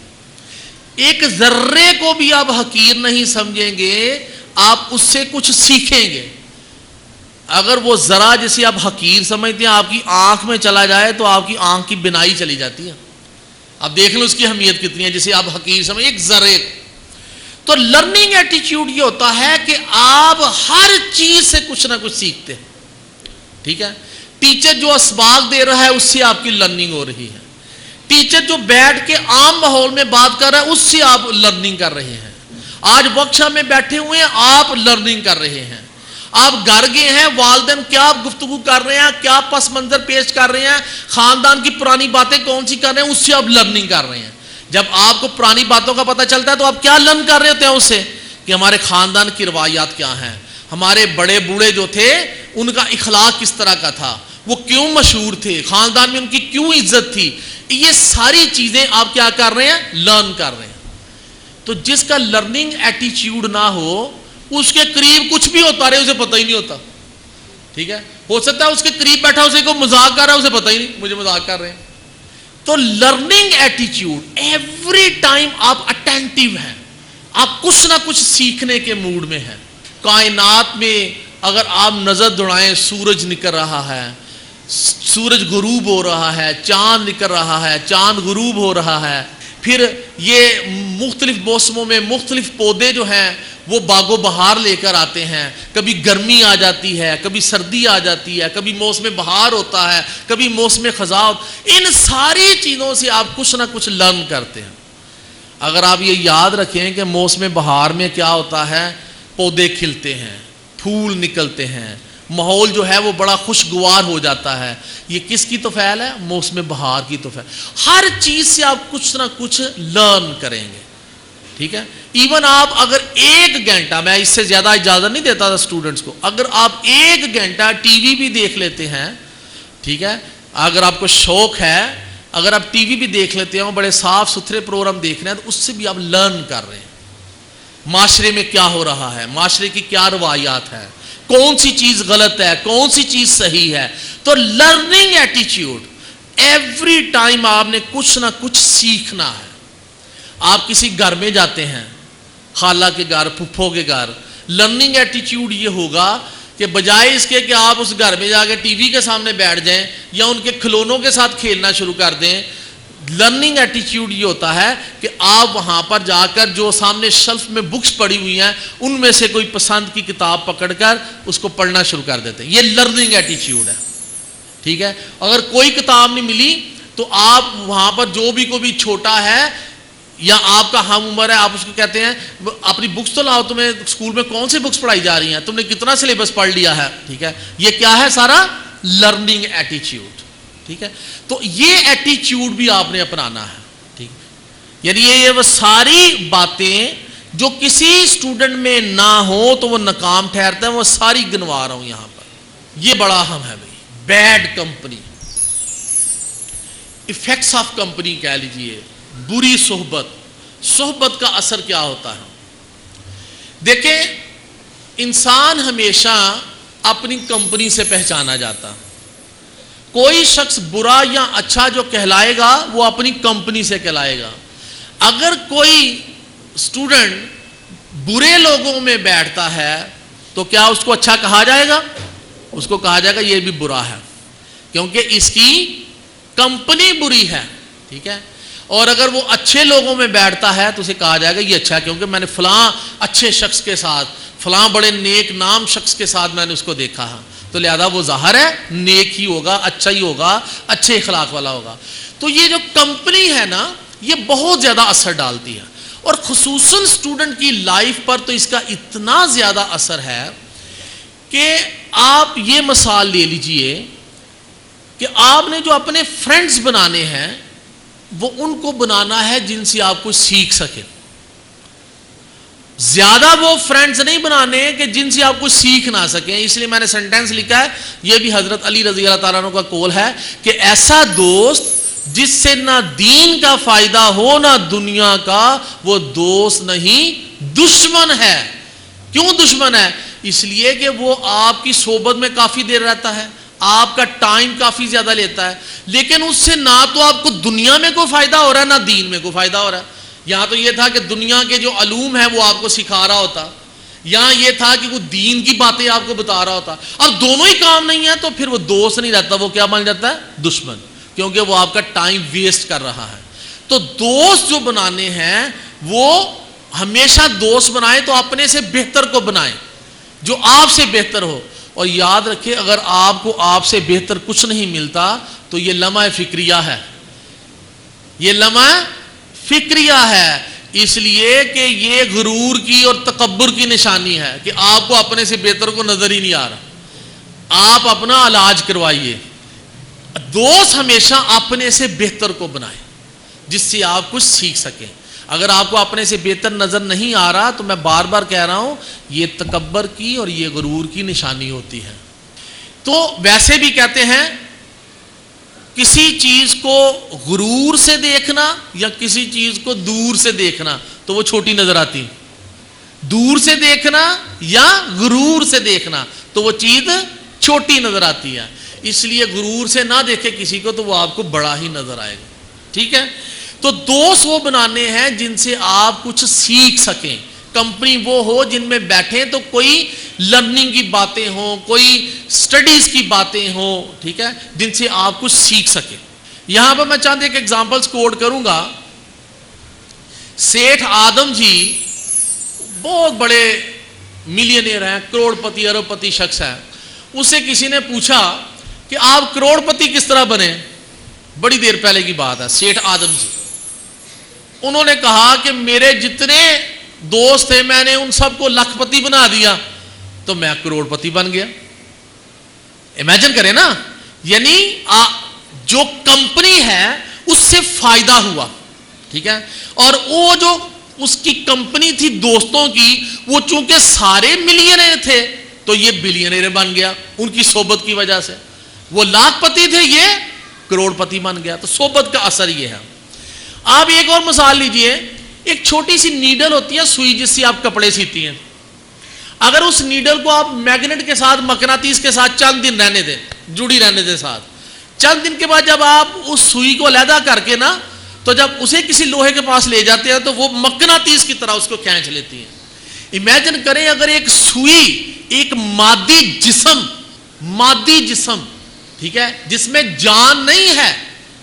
[SPEAKER 1] ایک ذرے کو بھی آپ حقیر نہیں سمجھیں گے، آپ اس سے کچھ سیکھیں گے۔ اگر وہ ذرا جسے آپ حقیر سمجھتے ہیں آپ کی آنکھ میں چلا جائے تو آپ کی آنکھ کی بینائی چلی جاتی ہے۔ آپ دیکھ لیں اس کی اہمیت کتنی ہے جسے آپ حقیر سمجھیں، ایک ذرے۔ تو لرننگ ایٹیچیوڈ یہ ہوتا ہے کہ آپ ہر چیز سے کچھ نہ کچھ سیکھتے ہیں، ٹھیک ہے۔ ٹیچر جو اسباق دے رہا ہے اس سے آپ کی لرننگ ہو رہی ہے، ٹیچر جو بیٹھ کے عام ماحول میں بات کر رہا ہے اس سے آپ لرننگ کر رہے ہیں۔ آج ورکشاپ میں بیٹھے ہوئے ہیں، آپ لرننگ کر رہے ہیں۔ آپ گھر گئے ہیں، والدین کیا گفتگو کر رہے ہیں، کیا پس منظر پیش کر رہے ہیں، خاندان کی پرانی باتیں کون سی کر رہے ہیں، اس سے آپ لرننگ کر رہے ہیں۔ جب آپ کو پرانی باتوں کا پتہ چلتا ہے تو آپ کیا لرن کر رہے ہوتے ہیں اس سے کہ ہمارے خاندان کی روایات کیا ہیں، ہمارے بڑے بوڑھے جو تھے ان کا اخلاق کس طرح کا تھا، وہ کیوں مشہور تھے، خاندان میں ان کی کیوں عزت تھی۔ یہ ساری چیزیں آپ کیا کر رہے ہیں، لرن کر رہے ہیں۔ تو جس کا لرننگ ایٹیچیوڈ نہ ہو اس کے قریب کچھ بھی ہوتا رہے اسے پتہ ہی نہیں ہوتا، ٹھیک ہے۔ ہو سکتا ہے اس کے قریب بیٹھا اسے کوئی مذاق کر رہا ہے اسے پتہ ہی نہیں مجھے مذاق کر رہے ہیں۔ تو لرننگ ایٹیچیوڈ ایوری ٹائم آپ اٹینٹیو ہیں، آپ کچھ نہ کچھ سیکھنے کے موڈ میں ہیں۔ کائنات میں اگر آپ نظر دوڑائیں، سورج نکل رہا ہے، سورج غروب ہو رہا ہے، چاند نکل رہا ہے، چاند غروب ہو رہا ہے، پھر یہ مختلف موسموں میں مختلف پودے جو ہیں وہ باغ و بہار لے کر آتے ہیں، کبھی گرمی آ جاتی ہے، کبھی سردی آ جاتی ہے، کبھی موسم بہار ہوتا ہے، کبھی موسم خزاں ہوتا ہے۔ ان ساری چیزوں سے آپ کچھ نہ کچھ لرن کرتے ہیں۔ اگر آپ یہ یاد رکھیں کہ موسم بہار میں کیا ہوتا ہے، پودے کھلتے ہیں، پھول نکلتے ہیں، ماحول جو ہے وہ بڑا خوشگوار ہو جاتا ہے، یہ کس کی توفیل ہے؟ موسم بہار کی توفیل۔ ہر چیز سے آپ کچھ نہ کچھ لرن کریں گے، ٹھیک ہے۔ ایون آپ اگر 1 گھنٹہ، میں اس سے زیادہ اجازت نہیں دیتا تھا اسٹوڈنٹس کو، اگر آپ 1 گھنٹہ ٹی وی بھی دیکھ لیتے ہیں، ٹھیک ہے، اگر آپ کو شوق ہے، اگر آپ ٹی وی بھی دیکھ لیتے ہیں، بڑے صاف ستھرے پروگرام دیکھ رہے ہیں، تو اس سے بھی آپ لرن کر رہے ہیں معاشرے میں کیا ہو رہا ہے، معاشرے کی کیا روایات ہے، کون سی چیز غلط ہے، کون سی چیز صحیح ہے۔ تو لرننگ ایٹیچیوڈ ایوری ٹائم آپ نے کچھ نہ کچھ سیکھنا ہے۔ آپ کسی گھر میں جاتے ہیں، خالہ کے گھر، پھپھو کے گھر، لرننگ ایٹیچیوڈ یہ ہوگا کہ بجائے اس کے کہ آپ اس گھر میں جا کے ٹی وی کے سامنے بیٹھ جائیں یا ان کے کھلونوں کے ساتھ کھیلنا شروع کر دیں، لرننگ ایٹیچیوڈ یہ ہوتا ہے کہ آپ وہاں پر جا کر جو سامنے شیلف میں بکس پڑی ہوئی ہیں ان میں سے کوئی پسند کی کتاب پکڑ کر اس کو پڑھنا شروع کر دیتے ہیں. یہ لرننگ ایٹیچیوڈ ہے. ٹھیک ہے. اگر کوئی کتاب نہیں ملی تو آپ وہاں پر جو بھی کوئی بھی چھوٹا ہے یا آپ کا ہم عمر ہے, آپ اس کو کہتے ہیں اپنی بکس تو لاؤ, تمہیں اسکول میں کون سی بکس پڑھائی جا رہی ہیں, تم نے کتنا سلیبس پڑھ لیا ہے. ٹھیک ہے. یہ کیا ہے سارا لرننگ ایٹیچیوڈ. ٹھیک ہے. تو یہ ایٹیچیوڈ بھی آپ نے اپنانا ہے. ٹھیک ہے. یعنی یہ وہ ساری باتیں جو کسی اسٹوڈنٹ میں نہ ہو تو وہ ناکام ٹھہرتا ہے, وہ ساری گنوا رہا ہوں یہاں پر. یہ بڑا اہم ہے بھائی. Bad company, effects of company کہہ لیجئے, بری صحبت. صحبت کا اثر کیا ہوتا ہے؟ دیکھیں, انسان ہمیشہ اپنی کمپنی سے پہچانا جاتا ہے. کوئی شخص برا یا اچھا جو کہلائے گا وہ اپنی کمپنی سے کہلائے گا. اگر کوئی اسٹوڈنٹ برے لوگوں میں بیٹھتا ہے تو کیا اس کو اچھا کہا جائے گا؟ اس کو کہا جائے گا یہ بھی برا ہے, کیونکہ اس کی کمپنی بری ہے. ٹھیک ہے. اور اگر وہ اچھے لوگوں میں بیٹھتا ہے تو اسے کہا جائے گا یہ اچھا ہے, کیونکہ میں نے فلاں اچھے شخص کے ساتھ, فلاں بڑے نیک نام شخص کے ساتھ میں نے اس کو دیکھا ہے, تو لہذا وہ ظاہر ہے نیک ہی ہوگا, اچھا ہی ہوگا, اچھے اخلاق والا ہوگا. تو یہ جو کمپنی ہے نا, یہ بہت زیادہ اثر ڈالتی ہے, اور خصوصاً اسٹوڈنٹ کی لائف پر تو اس کا اتنا زیادہ اثر ہے کہ آپ یہ مثال لے لیجئے کہ آپ نے جو اپنے فرینڈز بنانے ہیں وہ ان کو بنانا ہے جن سے آپ کو سیکھ سکے. زیادہ وہ فرینڈز نہیں بنانے کہ جن سے آپ کو سیکھ نہ سکیں. اس لیے میں نے سینٹینس لکھا ہے, یہ بھی حضرت علی رضی اللہ تعالیٰ عنہ کا قول ہے کہ ایسا دوست جس سے نہ دین کا فائدہ ہو نہ دنیا کا, وہ دوست نہیں دشمن ہے. کیوں دشمن ہے؟ اس لیے کہ وہ آپ کی صحبت میں کافی دیر رہتا ہے, آپ کا ٹائم کافی زیادہ لیتا ہے, لیکن اس سے نہ تو آپ کو دنیا میں کوئی فائدہ ہو رہا ہے نہ دین میں کوئی فائدہ ہو رہا ہے. یہاں تو یہ تھا کہ دنیا کے جو علوم ہیں وہ آپ کو سکھا رہا ہوتا, یہاں یہ تھا کہ وہ دین کی باتیں آپ کو بتا رہا ہوتا. اب دونوں ہی کام نہیں ہے تو پھر وہ دوست نہیں رہتا, وہ کیا بن جاتا ہے؟ دشمن, کیونکہ وہ آپ کا ٹائم ویسٹ کر رہا ہے. تو دوست جو بنانے ہیں وہ ہمیشہ دوست بنائیں تو اپنے سے بہتر کو بنائیں, جو آپ سے بہتر ہو. اور یاد رکھیں, اگر آپ کو آپ سے بہتر کچھ نہیں ملتا تو یہ لمحہ فکریہ ہے, یہ لمحہ فکریہ ہے. اس لیے کہ یہ غرور کی اور تکبر کی نشانی ہے کہ آپ کو اپنے سے بہتر کو نظر ہی نہیں آ رہا. آپ اپنا علاج کروائیے. دوست ہمیشہ اپنے سے بہتر کو بنائیں جس سے آپ کچھ سیکھ سکیں. اگر آپ کو اپنے سے بہتر نظر نہیں آ رہا تو میں بار بار کہہ رہا ہوں, یہ تکبر کی اور یہ غرور کی نشانی ہوتی ہے. تو ویسے بھی کہتے ہیں کسی چیز کو غرور سے دیکھنا یا کسی چیز کو دور سے دیکھنا تو وہ چھوٹی نظر آتی, دور سے دیکھنا یا غرور سے دیکھنا تو وہ چیز چھوٹی نظر آتی ہے. اس لیے غرور سے نہ دیکھے کسی کو تو وہ آپ کو بڑا ہی نظر آئے گا. ٹھیک ہے. تو دوست وہ بنانے ہیں جن سے آپ کچھ سیکھ سکیں. کمپنی وہ ہو جن میں بیٹھیں تو کوئی لرننگ کی باتیں ہوں, کوئی سٹڈیز کی باتیں ہوں. ٹھیک ہے, جن سے آپ کچھ سیکھ سکیں. یہاں پر میں چاند ایک ایگزامپلس کوٹ کروں گا. سیٹھ آدم جی بہت بڑے ملینئر ہیں, کروڑ پتی ارب پتی شخص ہیں. اس سے کسی نے پوچھا کہ آپ کروڑ پتی کس طرح بنے؟ بڑی دیر پہلے کی بات ہے. سیٹھ آدم جی, انہوں نے کہا کہ میرے جتنے دوست تھے میں نے ان سب کو لکھ پتی بنا دیا تو میں کروڑ پتی بن گیا. امیجن کریں نا, یعنی جو کمپنی ہے اس سے فائدہ ہوا. ٹھیک ہے. اور وہ جو اس کی کمپنی تھی دوستوں کی, وہ چونکہ سارے ملینئر تھے تو یہ بلینئر بن گیا ان کی صحبت کی وجہ سے. وہ لاکھ پتی تھے, یہ کروڑ پتی بن گیا. تو صحبت کا اثر یہ ہے. آپ ایک اور مثال لیجئے, ایک چھوٹی سی نیڈل ہوتی ہے, سوئی, جس سے آپ کپڑے سیتی ہیں. اگر اس نیڈل کو آپ میگنیٹ کے ساتھ, مقناطیس کے ساتھ چند دن رہنے دیں, جڑی رہنے دیں ساتھ, چند دن کے بعد جب آپ اس سوئی کو علیحدہ کر کے نا, تو جب اسے کسی لوہے کے پاس لے جاتے ہیں تو وہ مقناطیس کی طرح اس کو کھینچ لیتی ہیں. امیجن کریں اگر ایک سوئی, ایک مادی جسم, ٹھیک ہے, جس میں جان نہیں ہے,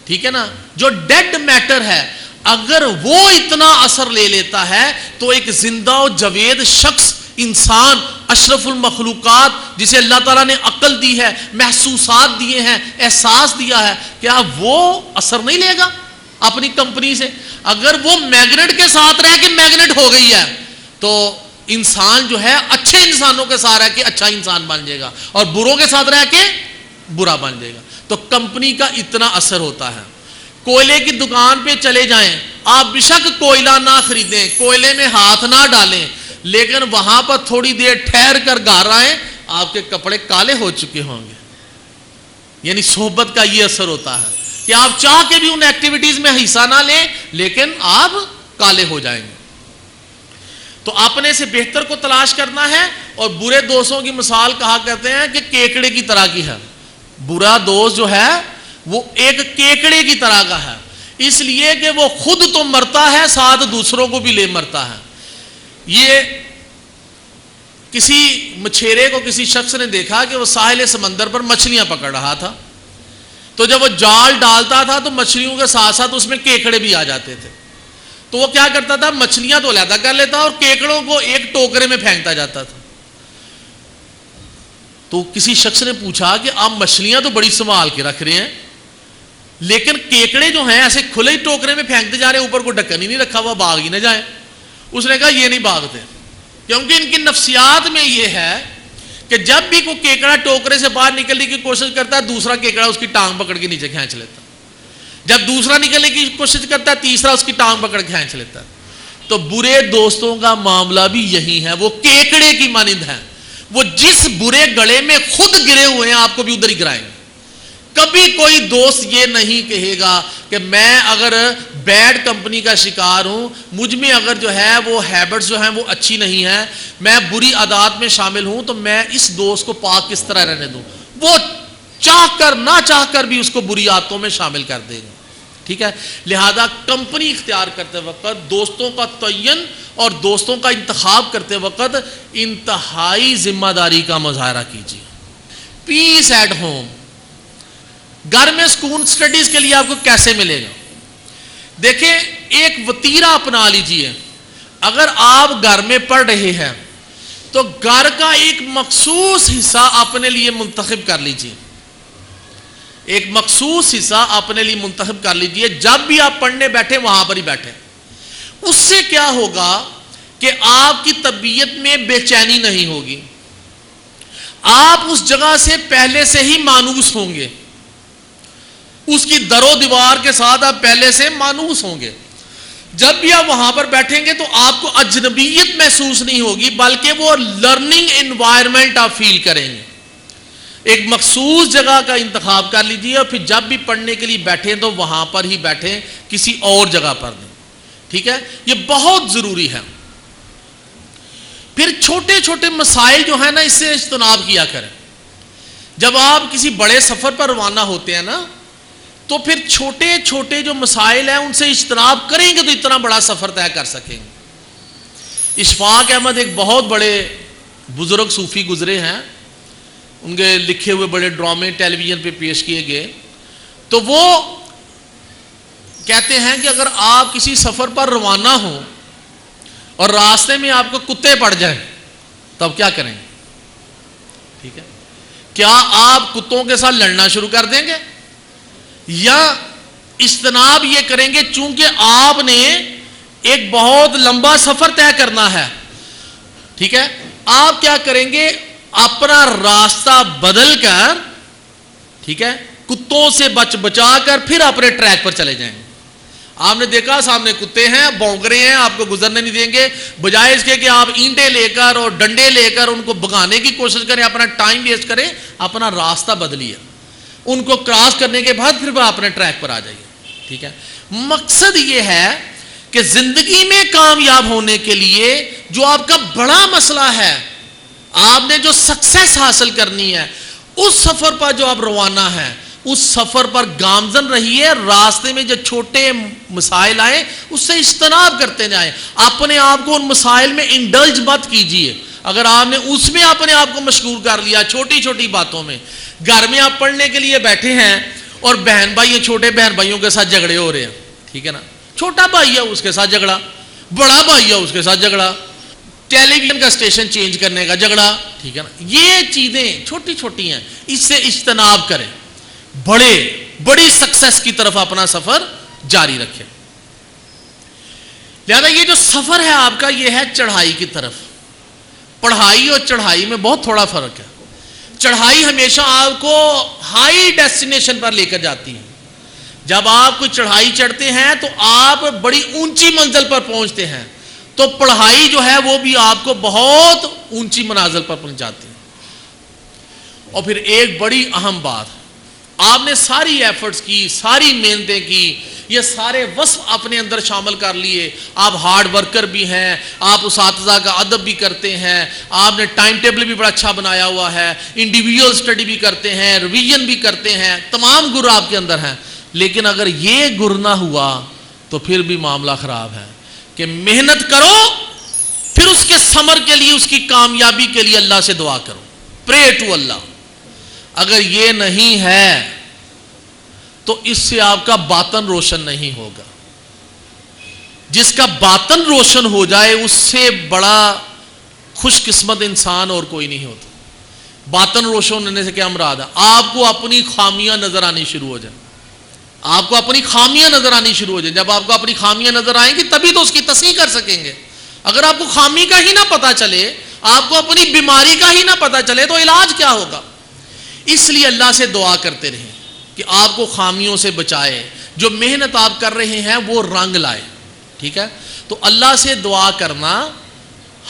[SPEAKER 1] ٹھیک ہے نا, جو ڈیڈ میٹر ہے اگر وہ اتنا اثر لے لیتا ہے تو ایک زندہ و جاوید شخص، انسان، اشرف المخلوقات جسے اللہ تعالیٰ نے عقل دی ہے، محسوسات دیے ہیں، احساس دیا ہے، کیا وہ اثر نہیں لے گا اپنی کمپنی سے؟ اگر وہ میگنیٹ کے ساتھ رہ کے میگنیٹ ہو گئی ہے تو انسان جو ہے اچھے انسانوں کے ساتھ رہ کے اچھا انسان بن جائے گا اور بروں کے ساتھ رہ کے برا بن جائے گا۔ تو کمپنی کا اتنا اثر ہوتا ہے۔ کوئلے کی دکان پہ چلے جائیں، آپ بے شک کوئلہ نہ خریدیں، کوئلے میں ہاتھ نہ ڈالیں، لیکن وہاں پر تھوڑی دیر ٹھہر کر گھر آئیں، آپ کے کپڑے کالے ہو چکے ہوں گے۔ یعنی صحبت کا یہ اثر ہوتا ہے کہ آپ چاہ کے بھی ان ایکٹیویٹیز میں حصہ نہ لیں لیکن آپ کالے ہو جائیں گے۔ تو اپنے سے بہتر کو تلاش کرنا ہے، اور برے دوستوں کی مثال کہا کرتے ہیں کہ کیکڑے کی طرح کی ہے۔ برا دوست جو ہے وہ ایک کیکڑے کی طرح کا ہے، اس لیے کہ وہ خود تو مرتا ہے ساتھ دوسروں کو بھی لے مرتا ہے۔ یہ کسی مچھیرے کو کسی شخص نے دیکھا کہ وہ ساحل سمندر پر مچھلیاں پکڑ رہا تھا، تو جب وہ جال ڈالتا تھا تو مچھلیوں کے ساتھ ساتھ اس میں کیکڑے بھی آ جاتے تھے، تو وہ کیا کرتا تھا، مچھلیاں تو علیحدہ کر لیتا اور کیکڑوں کو ایک ٹوکرے میں پھینکتا جاتا تھا۔ تو کسی شخص نے پوچھا کہ آپ مچھلیاں تو بڑی سنبھال کے رکھ رہے ہیں لیکن کیکڑے جو ہیں ایسے کھلے ہی ٹوکرے میں پھینکتے جا رہے ہیں، اوپر کو ڈھکن ہی نہیں رکھا ہوا، بھاگ ہی نہ جائیں۔ اس نے کہا یہ نہیں بھاگتے، کیونکہ ان کی نفسیات میں یہ ہے کہ جب بھی کوئی کیکڑا ٹوکرے سے باہر نکلنے کی کوشش کرتا ہے دوسرا کیکڑا اس کی ٹانگ پکڑ کے نیچے کھینچ لیتا، جب دوسرا نکلنے کی کوشش کرتا ہے تیسرا اس کی ٹانگ پکڑ کے کھینچ لیتا۔ تو برے دوستوں کا معاملہ بھی یہی ہے، وہ کیکڑے کی مانند ہیں، وہ جس برے گڑے میں خود گرے ہوئے ہیں آپ کو بھی ادھر ہی گرائیں گے۔ کبھی کوئی دوست یہ نہیں کہے گا کہ میں اگر بیڈ کمپنی کا شکار ہوں، مجھ میں اگر جو ہے وہ ہیبٹس جو ہیں وہ اچھی نہیں ہیں، میں بری عادات میں شامل ہوں، تو میں اس دوست کو پاک کس طرح رہنے دوں؟ وہ چاہ کر نہ چاہ کر بھی اس کو بری عادتوں میں شامل کر دے گا۔ ٹھیک ہے، لہذا کمپنی اختیار کرتے وقت، دوستوں کا تعین اور دوستوں کا انتخاب کرتے وقت انتہائی ذمہ داری کا مظاہرہ کیجیے۔ پیس ایٹ ہوم، گھر میں سکون سٹڈیز کے لیے آپ کو کیسے ملے گا؟ دیکھیں، ایک وتیرہ اپنا لیجئے۔ اگر آپ گھر میں پڑھ رہے ہیں تو گھر کا ایک مخصوص حصہ اپنے لیے منتخب کر لیجئے، ایک مخصوص حصہ اپنے لیے منتخب کر لیجئے، جب بھی آپ پڑھنے بیٹھے وہاں پر ہی بیٹھے۔ اس سے کیا ہوگا کہ آپ کی طبیعت میں بے چینی نہیں ہوگی، آپ اس جگہ سے پہلے سے ہی مانوس ہوں گے، اس کی در و دیوار کے ساتھ آپ پہلے سے مانوس ہوں گے۔ جب بھی آپ وہاں پر بیٹھیں گے تو آپ کو اجنبیت محسوس نہیں ہوگی، بلکہ وہ لرننگ انوائرمنٹ آپ فیل کریں گے۔ ایک مخصوص جگہ کا انتخاب کر لیجئے اور پھر جب بھی پڑھنے کے لیے بیٹھیں تو وہاں پر ہی بیٹھیں، کسی اور جگہ پر نہیں۔ ٹھیک ہے، یہ بہت ضروری ہے۔ پھر چھوٹے چھوٹے مسائل جو ہیں نا، اس سے اجتناب کیا کریں۔ جب آپ کسی بڑے سفر پر روانہ ہوتے ہیں نا تو پھر چھوٹے چھوٹے جو مسائل ہیں ان سے اجتناب کریں گے تو اتنا بڑا سفر طے کر سکیں گے۔ اشفاق احمد ایک بہت بڑے بزرگ صوفی گزرے ہیں، ان کے لکھے ہوئے بڑے ڈرامے ٹیلی ویژن پہ پیش کیے گئے، تو وہ کہتے ہیں کہ اگر آپ کسی سفر پر روانہ ہوں اور راستے میں آپ کو کتے پڑ جائیں تب کیا کریں گے؟ ٹھیک ہے، کیا آپ کتوں کے ساتھ لڑنا شروع کر دیں گے یا اجتناب یہ کریں گے چونکہ آپ نے ایک بہت لمبا سفر طے کرنا ہے؟ ٹھیک ہے، آپ کیا کریں گے؟ اپنا راستہ بدل کر، ٹھیک ہے، کتوں سے بچا کر پھر اپنے ٹریک پر چلے جائیں گے۔ آپ نے دیکھا سامنے کتے ہیں، بھونک رہے ہیں، آپ کو گزرنے نہیں دیں گے، بجائے اس کے کہ آپ اینٹیں لے کر اور ڈنڈے لے کر ان کو بھگانے کی کوشش کریں، اپنا ٹائم ویسٹ کریں، اپنا راستہ بدلیے، ان کو کراس کرنے کے بعد پھر اپنے ٹریک پر آ جائیے۔ ٹھیک ہے، مقصد یہ ہے کہ زندگی میں کامیاب ہونے کے لیے جو آپ کا بڑا مسئلہ ہے، آپ نے جو سکسیس حاصل کرنی ہے، اس سفر پر جو آپ روانہ ہیں اس سفر پر گامزن رہیے، راستے میں جو چھوٹے مسائل آئے اس سے اجتناب کرتے جائیں، اپنے آپ کو ان مسائل میں انڈلج مت کیجیے۔ اگر آپ نے اس میں اپنے آپ کو مشغول کر لیا چھوٹی چھوٹی باتوں میں، گھر میں آپ پڑھنے کے لیے بیٹھے ہیں اور بہن بھائی ہیں, چھوٹے بہن بھائیوں کے ساتھ جھگڑے ہو رہے ہیں, ٹھیک ہے نا, چھوٹا بھائی ہے اس کے ساتھ جھگڑا, بڑا بھائی ہے اس کے ساتھ جھگڑا, ٹیلی ویژن کا اسٹیشن چینج کرنے کا جھگڑا, ٹھیک ہے نا. یہ چیزیں چھوٹی چھوٹی ہیں, اس سے اجتناب کریں, بڑی سکسیس کی طرف اپنا سفر جاری رکھیں. لہذا یہ جو سفر ہے آپ کا, یہ ہے چڑھائی کی طرف. پڑھائی اور چڑھائی میں بہت تھوڑا فرق ہے. چڑھائی ہمیشہ آپ کو ہائی ڈیسٹینیشن پر لے کر جاتی ہے. جب آپ کوئی چڑھائی چڑھتے ہیں تو آپ بڑی اونچی منزل پر پہنچتے ہیں, تو پڑھائی جو ہے وہ بھی آپ کو بہت اونچی منازل پر پہنچاتی ہے. اور پھر ایک بڑی اہم بات, آپ نے ساری ایفرٹس کی, ساری محنتیں کی, یہ سارے وصف اپنے اندر شامل کر لیے, آپ ہارڈ ورکر بھی ہیں, آپ اساتذہ کا ادب بھی کرتے ہیں, آپ نے ٹائم ٹیبل بھی بڑا اچھا بنایا ہوا ہے, انڈیویجول اسٹڈی بھی کرتے ہیں, ریویژن بھی کرتے ہیں, تمام گر آپ کے اندر ہیں. لیکن اگر یہ گر نہ ہوا تو پھر بھی معاملہ خراب ہے. کہ محنت کرو, پھر اس کے ثمر کے لیے, اس کی کامیابی کے لیے اللہ سے دعا کرو, پرے ٹو اللہ. اگر یہ نہیں ہے تو اس سے آپ کا باطن روشن نہیں ہوگا. جس کا باطن روشن ہو جائے اس سے بڑا خوش قسمت انسان اور کوئی نہیں ہوتا. باطن روشن ہونے سے کیا مراد ہے؟ آپ کو اپنی خامیاں نظر آنی شروع ہو جائیں. آپ کو اپنی خامیاں نظر آنی شروع ہو جائیں. جب آپ کو اپنی خامیاں نظر آئیں گی تبھی تو اس کی تصحیح کر سکیں گے. اگر آپ کو خامی کا ہی نہ پتا چلے, آپ کو اپنی بیماری کا ہی نہ پتا چلے, تو علاج کیا ہوگا؟ اس لیے اللہ سے دعا کرتے رہیں کہ آپ کو خامیوں سے بچائے, جو محنت آپ کر رہے ہیں وہ رنگ لائے. ٹھیک ہے, تو اللہ سے دعا کرنا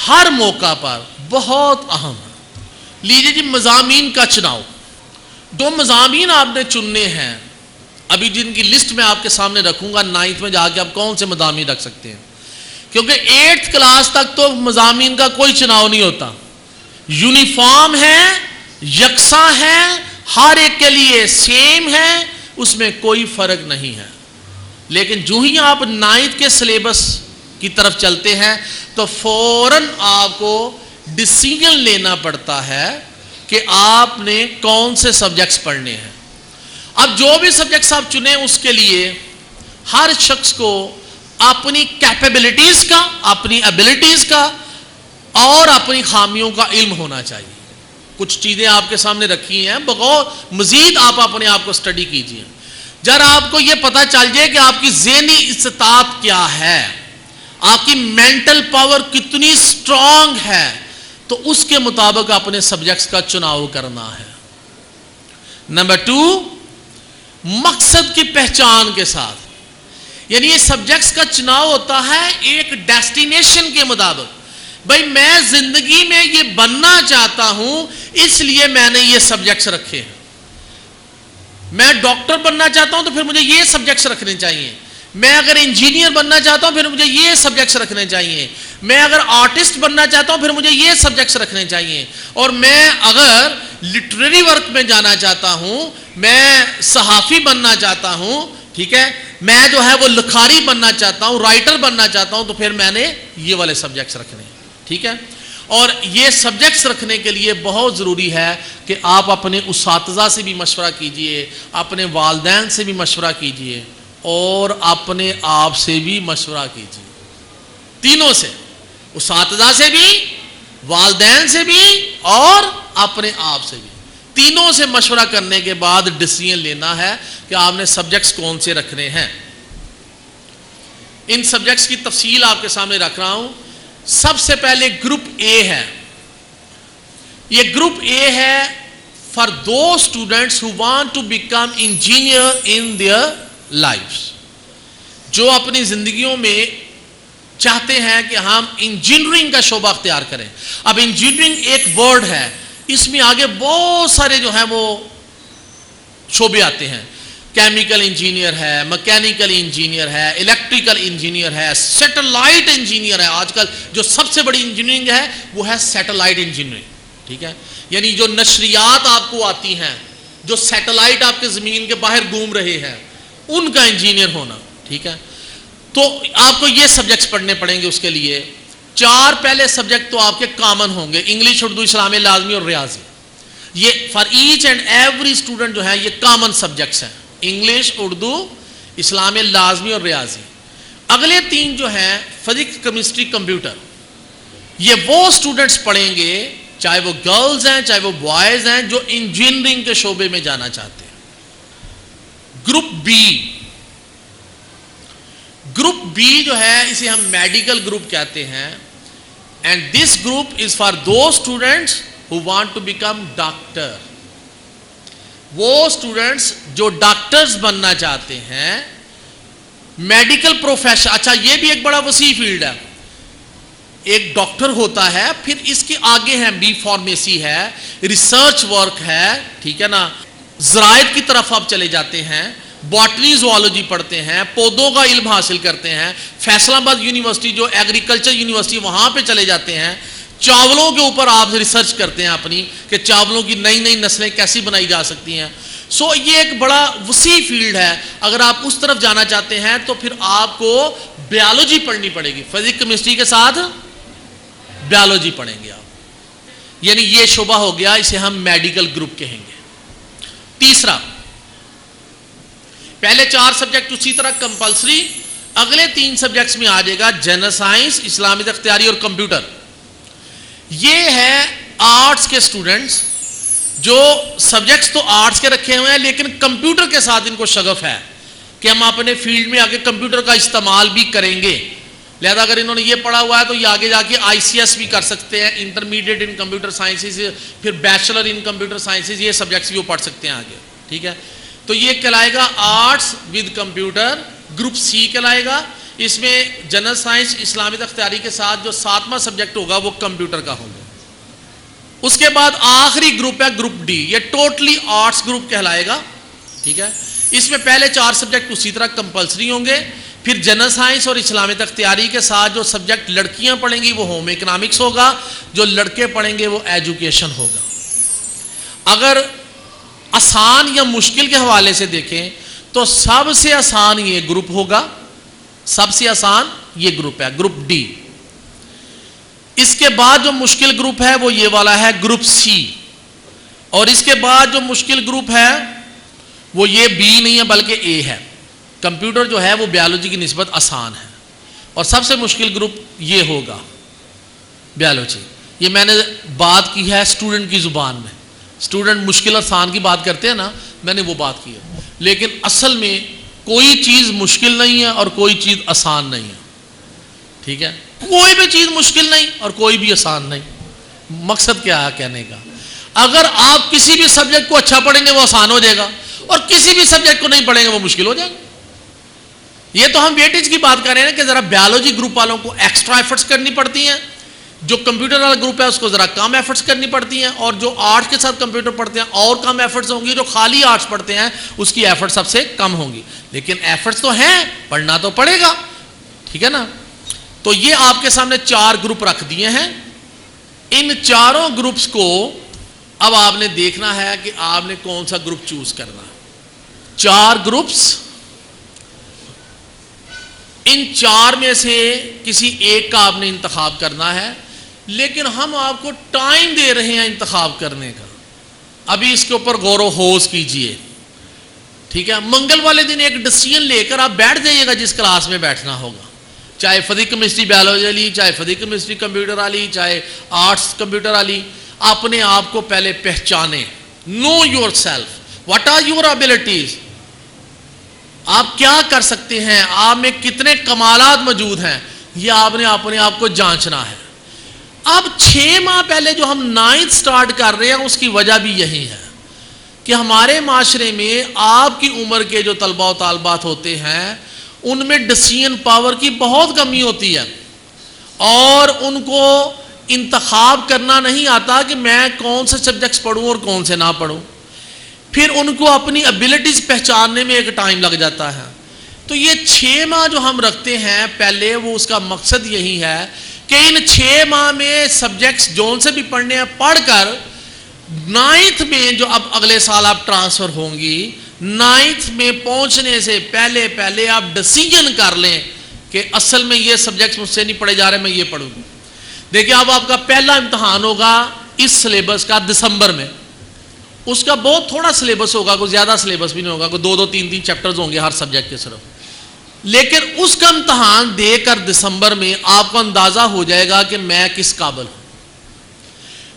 [SPEAKER 1] ہر موقع پر بہت اہم ہے. لیجیے جی, مضامین کا چناؤ. دو مضامین آپ نے چننے ہیں, ابھی جن کی لسٹ میں آپ کے سامنے رکھوں گا. 9th میں جا کے آپ کون سے مضامین رکھ سکتے ہیں, کیونکہ 8th کلاس تک تو مضامین کا کوئی چناؤ نہیں ہوتا, یونیفارم ہے, یکساں ہے, ہر ایک کے لیے سیم ہے, اس میں کوئی فرق نہیں ہے. لیکن جو ہی آپ 9th کے سلیبس کی طرف چلتے ہیں تو فوراً آپ کو ڈیسیجن لینا پڑتا ہے کہ آپ نے کون سے سبجیکٹس پڑھنے ہیں. اب جو بھی سبجیکٹس آپ چنیں اس کے لیے ہر شخص کو اپنی کیپیبلٹیز کا, اپنی ایبلٹیز کا اور اپنی خامیوں کا علم ہونا چاہیے. کچھ چیزیں آپ کے سامنے رکھی ہیں, بغور مزید آپ اپنے آپ کو سٹڈی کیجئے. جب آپ کو یہ پتا چل جائے کہ آپ کی ذہنی استطاعت کیا ہے, آپ کی مینٹل پاور کتنی سٹرونگ ہے, تو اس کے مطابق اپنے سبجیکٹس کا چناؤ کرنا ہے. نمبر 2, مقصد کی پہچان کے ساتھ. یعنی یہ سبجیکٹس کا چناؤ ہوتا ہے ایک ڈیسٹینیشن کے مطابق. بھائی میں زندگی میں یہ بننا چاہتا ہوں, اس لیے میں نے یہ سبجیکٹس رکھے ہیں. میں ڈاکٹر بننا چاہتا ہوں تو پھر مجھے یہ سبجیکٹس رکھنے چاہیے. میں اگر انجینئر بننا چاہتا ہوں پھر مجھے یہ سبجیکٹس رکھنے چاہیے. میں اگر آرٹسٹ بننا چاہتا ہوں پھر مجھے یہ سبجیکٹس رکھنے چاہیے. اور میں اگر لٹریری ورک میں جانا چاہتا ہوں, میں صحافی بننا چاہتا ہوں, ٹھیک ہے, میں جو ہے وہ لکھاری بننا چاہتا ہوں, رائٹر بننا چاہتا ہوں, تو پھر میں نے یہ والے سبجیکٹس رکھنے ہیں. ٹھیک ہے, اور یہ سبجیکٹس رکھنے کے لیے بہت ضروری ہے کہ آپ اپنے اساتذہ سے بھی مشورہ کیجئے, اپنے والدین سے بھی مشورہ کیجئے, اور اپنے آپ سے بھی مشورہ کیجئے. تینوں سے, اساتذہ سے بھی, والدین سے بھی, اور اپنے آپ سے بھی. تینوں سے مشورہ کرنے کے بعد ڈیسیژن لینا ہے کہ آپ نے سبجیکٹس کون سے رکھنے ہیں. ان سبجیکٹس کی تفصیل آپ کے سامنے رکھ رہا ہوں. سب سے پہلے گروپ اے ہے. یہ گروپ اے ہے for the students who want to become engineer in their lives, جو اپنی زندگیوں میں چاہتے ہیں کہ ہم انجینئرنگ کا شعبہ اختیار کریں. اب انجینئرنگ ایک ورڈ ہے, اس میں آگے بہت سارے جو ہیں وہ شعبے آتے ہیں. کیمیکل انجینئر ہے, مکینیکل انجینئر ہے, الیکٹریکل انجینئر ہے, سیٹلائٹ انجینئر ہے. آج کل جو سب سے بڑی انجینئرنگ ہے وہ ہے سیٹلائٹ انجینئرنگ. ٹھیک ہے, یعنی جو نشریات آپ کو آتی ہیں, جو سیٹلائٹ آپ کے زمین کے باہر گھوم رہے ہیں, ان کا انجینئر ہونا. ٹھیک ہے, تو آپ کو یہ سبجیکٹس پڑھنے پڑیں گے. اس کے لیے 4 پہلے سبجیکٹ تو آپ کے کامن ہوں گے, انگلش, اردو, اسلامی, لازمی اور ریاضی. یہ for each and every student جو ہے یہ کامن سبجیکٹس ہیں. انگلش، اردو، اسلام لازمی اور ریاضی. اگلے 3 جو ہیں فزکس، کیمسٹری، کمپیوٹر، یہ وہ سٹوڈنٹس پڑھیں گے چاہے وہ گرلز ہیں چاہے وہ بوائز ہیں جو انجینئرنگ کے شعبے میں جانا چاہتے ہیں. گروپ بی جو ہے اسے ہم میڈیکل گروپ کہتے ہیں. And this group is for those students who want to become doctor. وہ اسٹوڈنٹس جو ڈاکٹرز بننا چاہتے ہیں، میڈیکل پروفیشن. اچھا یہ بھی ایک بڑا وسیع فیلڈ ہے. ایک ڈاکٹر ہوتا ہے، پھر اس کے آگے ہے بی فارمیسی ہے، ریسرچ ورک ہے، ٹھیک ہے نا، زراعت کی طرف آپ چلے جاتے ہیں، باٹنی زوالوجی پڑھتے ہیں، پودوں کا علم حاصل کرتے ہیں، فیصل آباد یونیورسٹی جو ایگریکلچر یونیورسٹی وہاں پہ چلے جاتے ہیں، چاولوں کے اوپر آپ ریسرچ کرتے ہیں اپنی کہ چاولوں کی نئی نئی نسلیں کیسی بنائی جا سکتی ہیں. سو یہ ایک بڑا وسیع فیلڈ ہے. اگر آپ اس طرف جانا چاہتے ہیں تو پھر آپ کو بیالوجی پڑھنی پڑے گی. فزکس کیمسٹری کے ساتھ بیالوجی پڑھیں گے آپ. یعنی یہ شعبہ ہو گیا، اسے ہم میڈیکل گروپ کہیں گے. تیسرا، پہلے 4 سبجیکٹ اسی طرح کمپلسری، اگلے 3 سبجیکٹس میں آ جائے گا جنرل سائنس، اسلامی اختیاری اور کمپیوٹر. یہ ہے آرٹس کے سٹوڈنٹس جو سبجیکٹس تو آرٹس کے رکھے ہوئے ہیں لیکن کمپیوٹر کے ساتھ ان کو شغف ہے کہ ہم اپنے فیلڈ میں آگے کمپیوٹر کا استعمال بھی کریں گے. لہذا اگر انہوں نے یہ پڑھا ہوا ہے تو یہ آگے جا کے ICS بھی کر سکتے ہیں، انٹرمیڈیٹ ان کمپیوٹر سائنسز، پھر بیچلر ان کمپیوٹر سائنسز، یہ سبجیکٹس بھی وہ پڑھ سکتے ہیں آگے. ٹھیک ہے، تو یہ کہلائے گا arts with computer. Group C کہلائے گا. اس میں جنرل سائنس، اسلامی اختیاری کے ساتھ جو 7واں سبجیکٹ ہوگا وہ کمپیوٹر کا ہوگا. اس کے بعد آخری گروپ ہے گروپ ڈی، یہ ٹوٹلی آرٹس گروپ کہلائے گا. ٹھیک ہے، اس میں پہلے 4 سبجیکٹ اسی طرح کمپلسری ہوں گے، پھر جنرل سائنس اور اسلامی اختیاری کے ساتھ جو سبجیکٹ لڑکیاں پڑھیں گی وہ ہوم اکنامکس ہوگا، جو لڑکے پڑھیں گے وہ ایجوکیشن ہوگا. اگر آسان یا مشکل کے حوالے سے دیکھیں تو سب سے آسان یہ گروپ ہوگا، سب سے آسان یہ گروپ ہے گروپ ڈی. اس کے بعد جو مشکل گروپ ہے وہ یہ والا ہے گروپ سی، اور اس کے بعد جو مشکل گروپ ہے وہ یہ بی نہیں ہے بلکہ اے ہے. کمپیوٹر جو ہے وہ بیالوجی کی نسبت آسان ہے، اور سب سے مشکل گروپ یہ ہوگا بیالوجی. یہ میں نے بات کی ہے اسٹوڈنٹ کی زبان میں. اسٹوڈنٹ مشکل آسان کی بات کرتے ہیں نا، میں نے وہ بات کی ہے، لیکن اصل میں کوئی چیز مشکل نہیں ہے اور کوئی چیز آسان نہیں ہے. ٹھیک ہے، کوئی بھی چیز مشکل نہیں اور کوئی بھی آسان نہیں. مقصد کیا ہے کہنے کا؟ اگر آپ کسی بھی سبجیکٹ کو اچھا پڑھیں گے وہ آسان ہو جائے گا، اور کسی بھی سبجیکٹ کو نہیں پڑھیں گے وہ مشکل ہو جائے گا. یہ تو ہم ویٹیج کی بات کر رہے ہیں کہ ذرا بیالوجی گروپ والوں کو ایکسٹرا ایفرٹس کرنی پڑتی ہیں، جو کمپیوٹر والا گروپ ہے اس کو ذرا کم ایفرٹس کرنی پڑتی ہیں، اور جو آرٹس کے ساتھ کمپیوٹر پڑھتے ہیں اور کم ایفرٹس ہوں گی. جو خالی آرٹس پڑھتے ہیں اس کی ایفرٹ سب سے کم ہوں گی، لیکن ایفرٹس تو ہیں، پڑھنا تو پڑے گا. ٹھیک ہے نا. تو یہ آپ کے سامنے 4 گروپ رکھ دیے ہیں. ان چاروں گروپس کو اب آپ نے دیکھنا ہے کہ آپ نے کون سا گروپ چوز کرنا. 4 گروپس، ان 4 میں سے کسی ایک کا آپ نے انتخاب کرنا ہے، لیکن ہم آپ کو ٹائم دے رہے ہیں انتخاب کرنے کا. ابھی اس کے اوپر غور و خوض کیجئے. ٹھیک ہے، منگل والے دن ایک ڈیسیژن لے کر آپ بیٹھ جائیے گا جس کلاس میں بیٹھنا ہوگا، چاہے فزکس کیمسٹری بیالوجی والی، چاہے فزکس کیمسٹری کمپیوٹر والی، چاہے آرٹس کمپیوٹر والی. اپنے آپ کو پہلے پہچانیں. Know yourself, what are your abilities, آپ کیا کر سکتے ہیں، آپ میں کتنے کمالات موجود ہیں، یہ آپ نے اپنے آپ کو جانچنا ہے. اب 6 ماہ پہلے جو ہم 9th سٹارٹ کر رہے ہیں اس کی وجہ بھی یہی ہے کہ ہمارے معاشرے میں آپ کی عمر کے جو طلبہ و طالبات ہوتے ہیں ان میں ڈیسیژن پاور کی بہت کمی ہوتی ہے، اور ان کو انتخاب کرنا نہیں آتا کہ میں کون سے سبجیکٹس پڑھوں اور کون سے نہ پڑھوں. پھر ان کو اپنی ابیلٹیز پہچاننے میں ایک ٹائم لگ جاتا ہے. تو یہ 6 ماہ جو ہم رکھتے ہیں پہلے، وہ اس کا مقصد یہی ہے کہ ان 6 ماہ میں سبجیکٹس جون سے بھی پڑھنے ہیں، پڑھ کر 9th میں جو اب اگلے سال آپ ٹرانسفر ہوں گی، 9th میں پہنچنے سے پہلے آپ ڈیسیژن کر لیں کہ اصل میں یہ سبجیکٹس مجھ سے نہیں پڑھے جا رہے، میں یہ پڑھوں گی. دیکھیں اب آپ کا پہلا امتحان ہوگا اس سلیبس کا دسمبر میں، اس کا بہت تھوڑا سلیبس ہوگا، کوئی زیادہ سلیبس بھی نہیں ہوگا، کوئی 2 3 چیپٹرز ہوں گے ہر سبجیکٹ کے صرف، لیکن اس کا امتحان دے کر دسمبر میں آپ کو اندازہ ہو جائے گا کہ میں کس قابل ہوں۔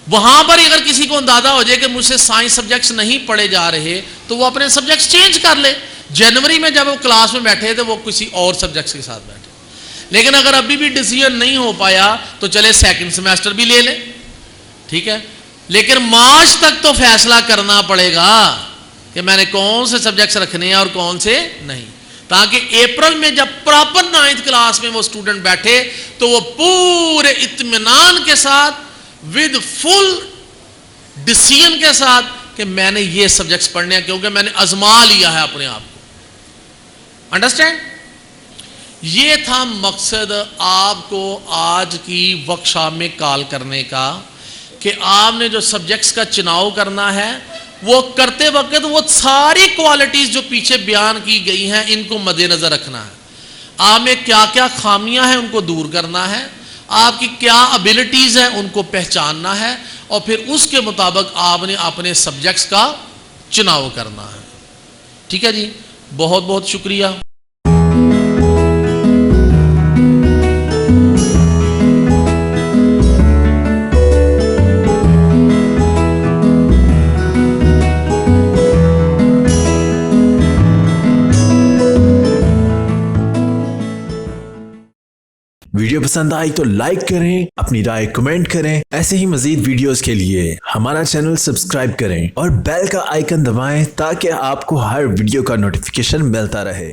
[SPEAKER 1] وہاں پر اگر کسی کو اندازہ ہو جائے کہ مجھ سے سائنس سبجیکٹس نہیں پڑھے جا رہے تو وہ اپنے سبجیکٹس چینج کر لے۔ جنوری میں جب وہ کلاس میں بیٹھے تھے وہ کسی اور سبجیکٹس کے ساتھ بیٹھے، لیکن اگر ابھی بھی ڈیسیژن نہیں ہو پایا تو چلے سیکنڈ سیمیسٹر بھی لے لیں، ٹھیک ہے، لیکن مارچ تک تو فیصلہ کرنا پڑے گا کہ میں نے کون سے سبجیکٹس رکھنے ہیں اور کون سے نہیں، تاکہ اپریل میں جب پراپر 9th کلاس میں وہ اسٹوڈنٹ بیٹھے تو وہ پورے اطمینان کے ساتھ ود فل ڈیسیژن کے ساتھ کہ میں نے یہ سبجیکٹس پڑھنے ہیں کیونکہ میں نے آزما لیا ہے اپنے آپ کو۔ انڈرسٹینڈ؟ یہ تھا مقصد آپ کو آج کی ورکشاپ میں کال کرنے کا، کہ آپ نے جو سبجیکٹس کا چناؤ کرنا ہے وہ کرتے وقت وہ ساری کوالٹیز جو پیچھے بیان کی گئی ہیں ان کو مد نظر رکھنا ہے۔ آپ میں کیا کیا خامیاں ہیں ان کو دور کرنا ہے، آپ کی کیا ابیلٹیز ہیں ان کو پہچاننا ہے، اور پھر اس کے مطابق آپ نے اپنے سبجیکٹس کا چناؤ کرنا ہے۔ ٹھیک ہے جی، بہت بہت شکریہ۔
[SPEAKER 2] ویڈیو پسند آئی تو لائک کریں، اپنی رائے کمنٹ کریں۔ ایسے ہی مزید ویڈیوز کے لیے ہمارا چینل سبسکرائب کریں اور بیل کا آئیکن دبائیں تاکہ آپ کو ہر ویڈیو کا نوٹیفیکیشن ملتا رہے۔